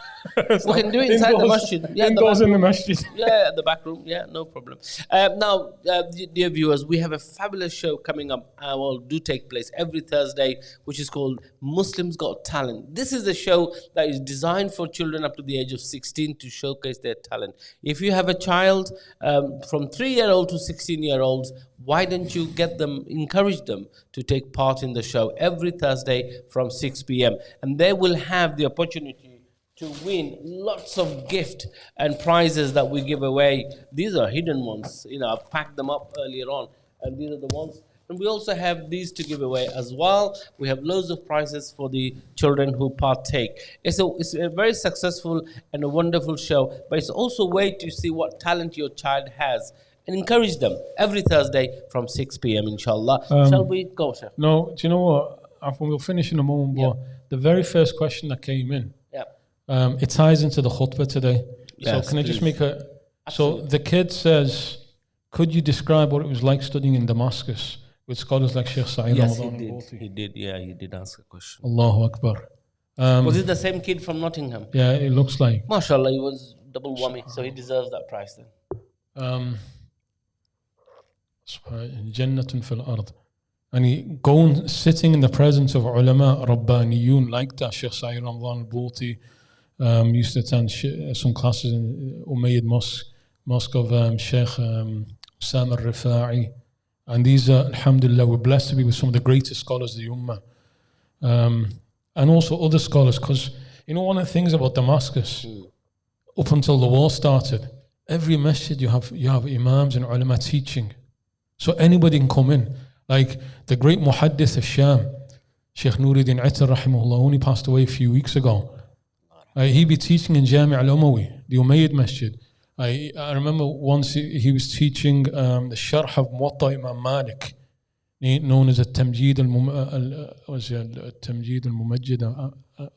We can do it inside the masjid. Yeah, indoors in the masjid. Yeah, the back room. Yeah, no problem. Now, dear viewers, we have a fabulous show coming up. Do take place every Thursday, which is called Muslims Got Talent. This is a show that is designed for children up to the age of 16 to showcase their talent. If you have a child from 3-year-old to 16-year-olds, why don't you encourage them to take part in the show every Thursday from 6 p.m. And they will have the opportunity to win lots of gift and prizes that we give away. These are hidden ones. I've packed them up earlier on, and these are the ones. And we also have these to give away as well. We have loads of prizes for the children who partake. It's a very successful and a wonderful show, but it's also a way to see what talent your child has and encourage them every Thursday from 6 p.m. inshallah. Shall we go, sir? No, do you know what? We'll finish in a moment, but the very first question that came in, it ties into the khutbah today. Yes, so can I just make a... Absolutely. So the kid says, could you describe what it was like studying in Damascus with scholars like Sheikh Sa'id Yes, Ramadan? he did. Yeah, he did ask a question. Allahu Akbar. Was it the same kid from Nottingham? Yeah, it looks like. MashaAllah, he was double whammy, so he deserves that prize then. Jannatun fil ard. And he sitting in the presence of ulama, Rabbaniyun, like that, Sheikh Sa'id Ramadan al-Bouti, used to attend some classes in Umayyad Mosque of Sheikh Sam al-Rifa'i. And these are, alhamdulillah, we're blessed to be with some of the greatest scholars of the Ummah. And also other scholars, because, one of the things about Damascus, up until the war started, every masjid you have imams and ulama teaching. So anybody can come in. Like the great muhaddith of Sham, Sheikh Nuruddin Attar rahimahullah, only passed away a few weeks ago. He'd be teaching in Jami' al-Umawi, the Umayyad Masjid. I remember once he was teaching the Sharh of Muwatta Imam Malik, known as التمجيد الممجد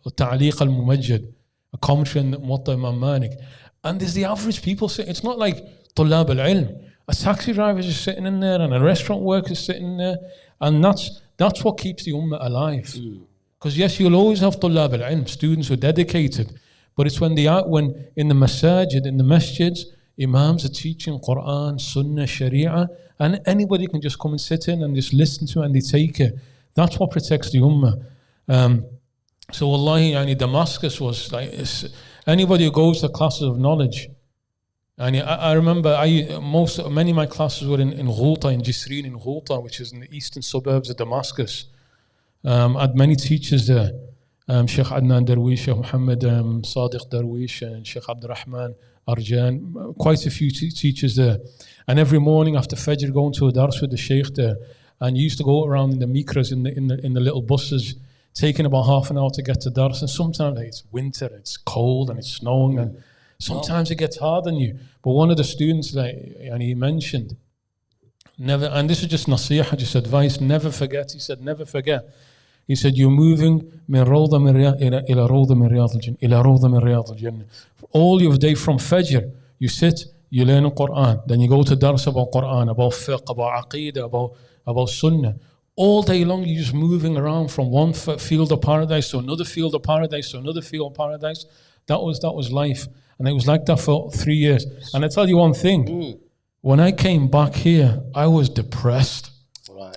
التعليق الممجد, a commentary on Muwatta Imam Malik. And there's the average people sitting. It's not like طلاب العلم. A taxi driver is just sitting in there, and a restaurant worker is sitting there, and that's what keeps the ummah alive. Because yes, you'll always have طلاب العلم, students who are dedicated, but it's when in the masajid, in the masjids, imams are teaching Quran, Sunnah, Sharia, and anybody can just come and sit in and just listen to it and they take it. That's what protects the ummah. So wallahi, Damascus was like, anybody who goes to classes of knowledge, and I remember many of my classes were in Ghouta, in Jisreen, in Ghouta, which is in the eastern suburbs of Damascus. I had many teachers there. Sheikh Adnan Darwish, Sheikh Muhammad Sadiq Darwish, and Sheikh Abdurrahman Arjan, quite a few teachers there. And every morning after Fajr, going to a dars with the Sheikh there. And you used to go around in the mikras, in the little buses, taking about half an hour to get to dars. And sometimes it's winter, it's cold, and it's snowing, and sometimes it gets hard on you. But one of the students, and he mentioned, never, and this is just nasiha, just advice, never forget. He said, never forget. He said, you're moving min rawda min ila rawda min riyad al-jannah, ila rawda min riyad al-jannah. All your day from Fajr, you sit, you learn the Quran, then you go to dars about Quran, about fiqh, about aqeedah, about sunnah. All day long, you're just moving around from one field of paradise to another field of paradise to another field of paradise. That was life. And it was like that for 3 years. And I tell you one thing, when I came back here, I was depressed. Right.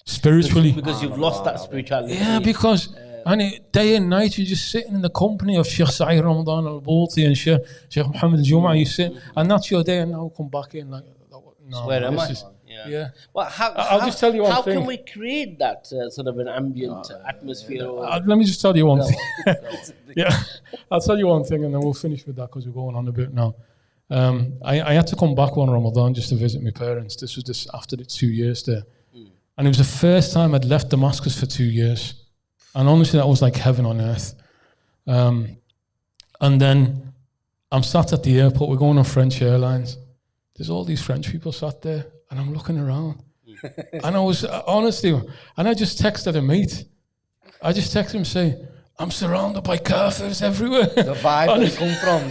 Spiritually. Because you've lost that spirituality. Yeah, because day and night, you're just sitting in the company of Sheikh Sa'id Ramadan al-Bouti and Sheikh Muhammad al-Jum'ah. You sit, and that's your day, and now come back in like, no. Where am I? Yeah. Well, I'll just tell you one thing. How can we create that sort of an ambient atmosphere? Let me just tell you one thing. Yeah, I'll tell you one thing, and then we'll finish with that because we're going on a bit now. I had to come back one Ramadan just to visit my parents. This was after the 2 years there. And it was the first time I'd left Damascus for 2 years. And honestly, that was like heaven on earth. And then I'm sat at the airport. We're going on French Airlines. There's all these French people sat there. And I'm looking around. And I was, honestly, and I just texted a mate. I just texted him saying, I'm surrounded by kafirs everywhere. The vibe they come from.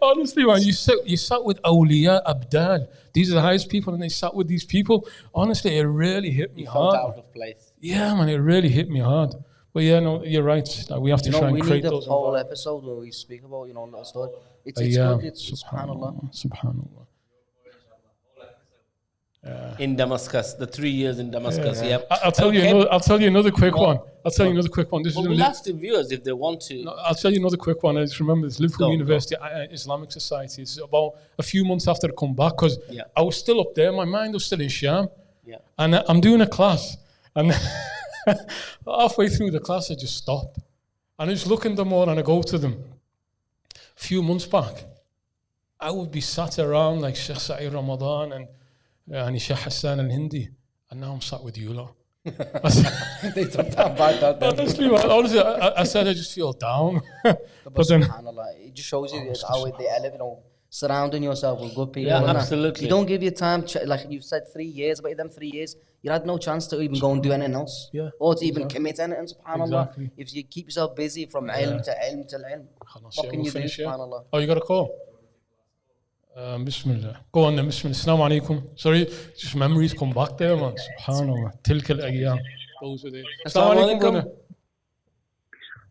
Honestly, man, you sat with awliya, abdal. These are the highest people, and they sat with these people. Honestly, it really hit me hard. Out of place. Yeah, man, it really hit me hard. But yeah, no, you're right. Like, we have to try and create those. We need a whole episode where we speak about, little story. It's good. It's subhanallah. Subhanallah. In Damascus, the 3 years in Damascus. Yeah. I'll tell you another quick one. I'll tell you another quick one. We'll ask the viewers if they want to. No, I'll tell you another quick one. I just remember this Liverpool University Islamic Society. It's about a few months after I come back because I was still up there. My mind was still in Sham. Yeah. And I'm doing a class. And halfway through the class, I just stopped. And I just look at them all and I go to them. A few months back, I would be sat around like Sheikh Sa'id Ramadan and Sheikh Hassan al-Hindi. And now I'm sat with you lot. They took that bad that honestly, I said I just feel down. But then, it just shows you how they elevate, surrounding yourself with good people. Yeah, absolutely. You don't give your time, like you've said 3 years, but them 3 years, you had no chance to even go and do anything else. Yeah. Or to even commit anything, subhanAllah. Exactly. If you keep yourself busy from ilm to ilm to ilm, what can you do, subhanAllah? Oh, you got a call? Bismillah. Go on then, Bismillah. Assalamu alaikum. Sorry, just memories come back there, man. Subhanallah. Tilka al-ayyam. Those were there. Assalamu alaikum.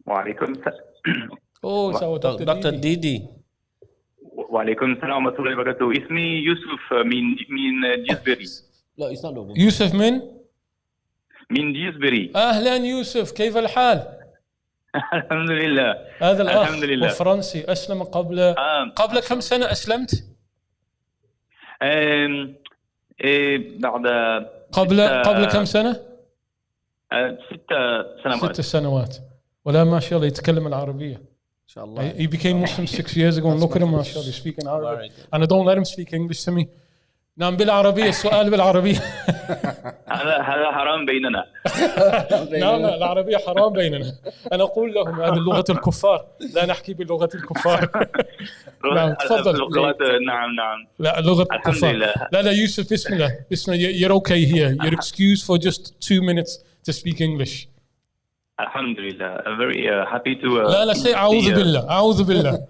Wa alaikum salam. Oh, it's our Dr. Didi. وعليكم السلام ورحمة الله وبركاته. اسمي يوسف من جيزبري. لا it's not over. يوسف من جيزبري. أهلا يوسف، كيف الحال؟ الحمد لله. هذا الأخ فرنسي أسلم قبل كم سنة أسلمت؟ بعد قبل كم سنة؟ 6 سنوات. 6 سنوات. ولا ما شاء الله يتكلم العربية. He became Muslim 6 years ago and look at him, mashallah, he's speaking Arabic. And I don't let him speak English to me. نعم بالعربية، السؤال بالعربية. هذا حرام بيننا. نعم العربية حرام بيننا. أنا أقول لهم هذه لغة الكفار، لا نحكي بلغة الكفار. نعم تفضل. نعم. لا لغة الكفار. لا يوسف بسم الله. You're okay here. You're excused for just 2 minutes to speak English. Alhamdulillah, I'm very happy to. لا say أعوذ بالله. أعوذ بالله.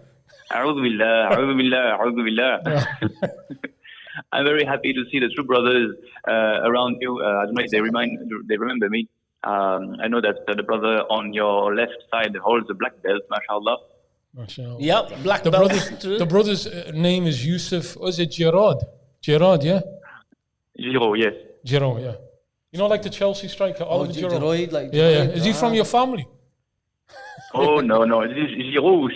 I'm very happy to see the true brothers around you. They remember me. I know that the brother on your left side holds a black belt, mashallah. Yeah, black belt. The brother's name is Yusuf. Was it Gerard? Gerard, yeah. Giro, yes. Giro, yeah. You know, like the Chelsea striker, Oliver Giroud. Like yeah. Is he from your family? Oh no, it is Giro.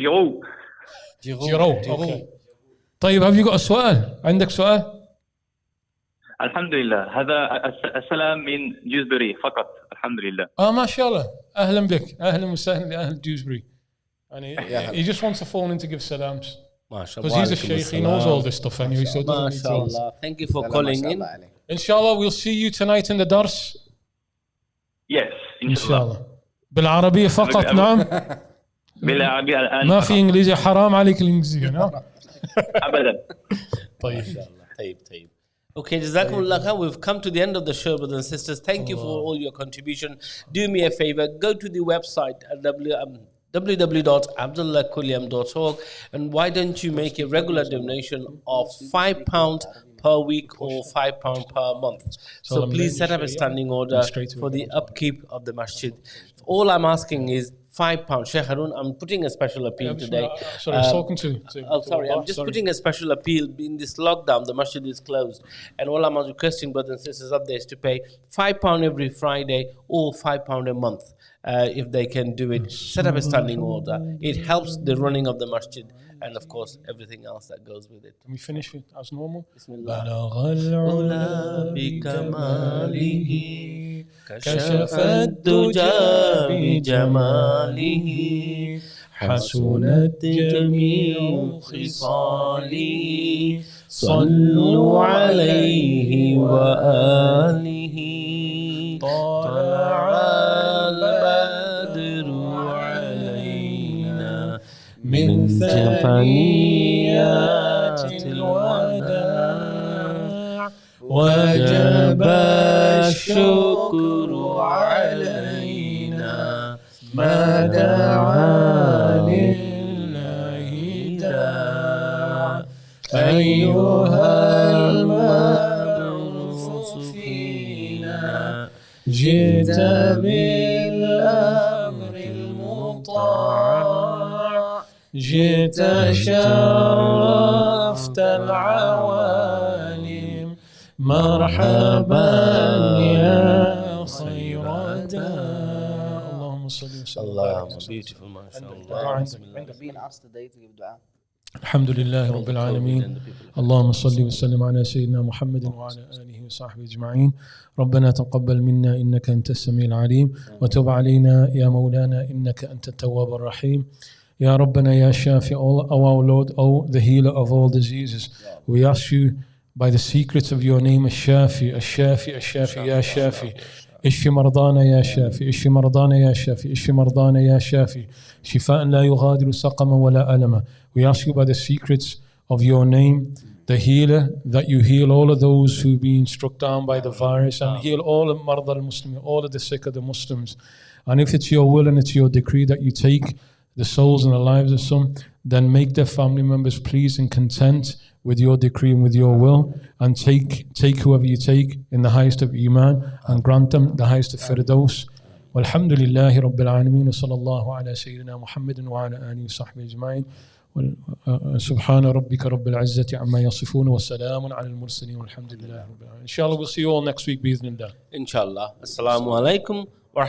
Okay. طيب, have you got a سؤال؟ عندك سؤال؟ الحمد لله. هذا السلام من جيزبري فقط. Alhamdulillah. ما شاء الله. أهلا بك. أهلا وسهلا لأهل Dewsbury. And he just wants to phone in to give salams. Because he's a sheikh, he knows all this stuff anyway. So MashaAllah. Thank you for calling in. Inshallah, we'll see you tonight in the dars. Yes, inshallah. بالعربية فقط. نعم. بالعربية الآن. ما في إنجليزي. حرام عليك الإنجليزية. نعم. أبدا. طيب. طيب. Okay, Jazakumullah khair. We've come to the end of the show, brothers and sisters. Thank you for all your contribution. Do me a favor, go to the website at www.abdullahquilliam.org, and why don't you make a regular donation of £5 per week or £5 per month. So please set up a standing order for the upkeep of the masjid. All I'm asking is £5. Sheikh Haroon, I'm putting a special appeal today. Sorry, I was talking to I'm just putting a special appeal. In this lockdown, the masjid is closed. And all I'm requesting brothers and sisters up there is to pay £5 every Friday or £5 a month. If they can do it, set up a standing order. It helps the running of the masjid and of course everything else that goes with it. Can we finish it as normal? Bismillah. كشف الدجى بجماله حسنت جميع خصاله صلوا عليه وآله طلع البدر علينا من ثنيات الوداع وجب الشكر علينا ما دعا لله داع أيها المبعوث فينا جئت بالأمر المطاع جئت شرفت العوالم مرحبا يا خير داع. اللهم صل وسلم. اللهم beautiful ما شاء الله. الحمد لله رب العالمين. اللهم صل وسلم على سيدنا محمد وعلى آله وصحبه أجمعين. ربنا تقبل منا إنك أنت السميع العليم وتب علينا يا مولانا إنك أنت التواب الرحيم. Ya Rabbana Ya Shafi, our Lord, O the healer of all diseases, we ask you by the secrets of your name, Ash-Shafi, Ash-Shafi, Ash-Shafi, Ya Shafi, اشفي مرضانا يا شافي اشفي مرضانا يا شافي اشفي مرضانا يا شافي شفاء لا يغادر سقما ولا ألما. We ask you by the secrets of your name, the healer, that you heal all of those who've been struck down by the virus and heal all of marda al-Muslimin, all of the sick of the Muslims. And if it's your will and it's your decree that you take the souls and the lives of some, then make their family members pleased and content with your decree and with your will, and take whoever you take in the highest of Iman and grant them the highest of Firdaus. Walhamdulillahi Rabbil Alameen wa sallallahu ala Sayyidina Muhammadin wa ala alihi wa sahbihi ajma'in. Subhana rabbika rabbil izzati amma yasifun wa salamun ala al-mursaleen walhamdulillahi rabbil alamin. Inshallah we'll see you all next week, bi'idhnillah. Inshallah. Assalamu alaikum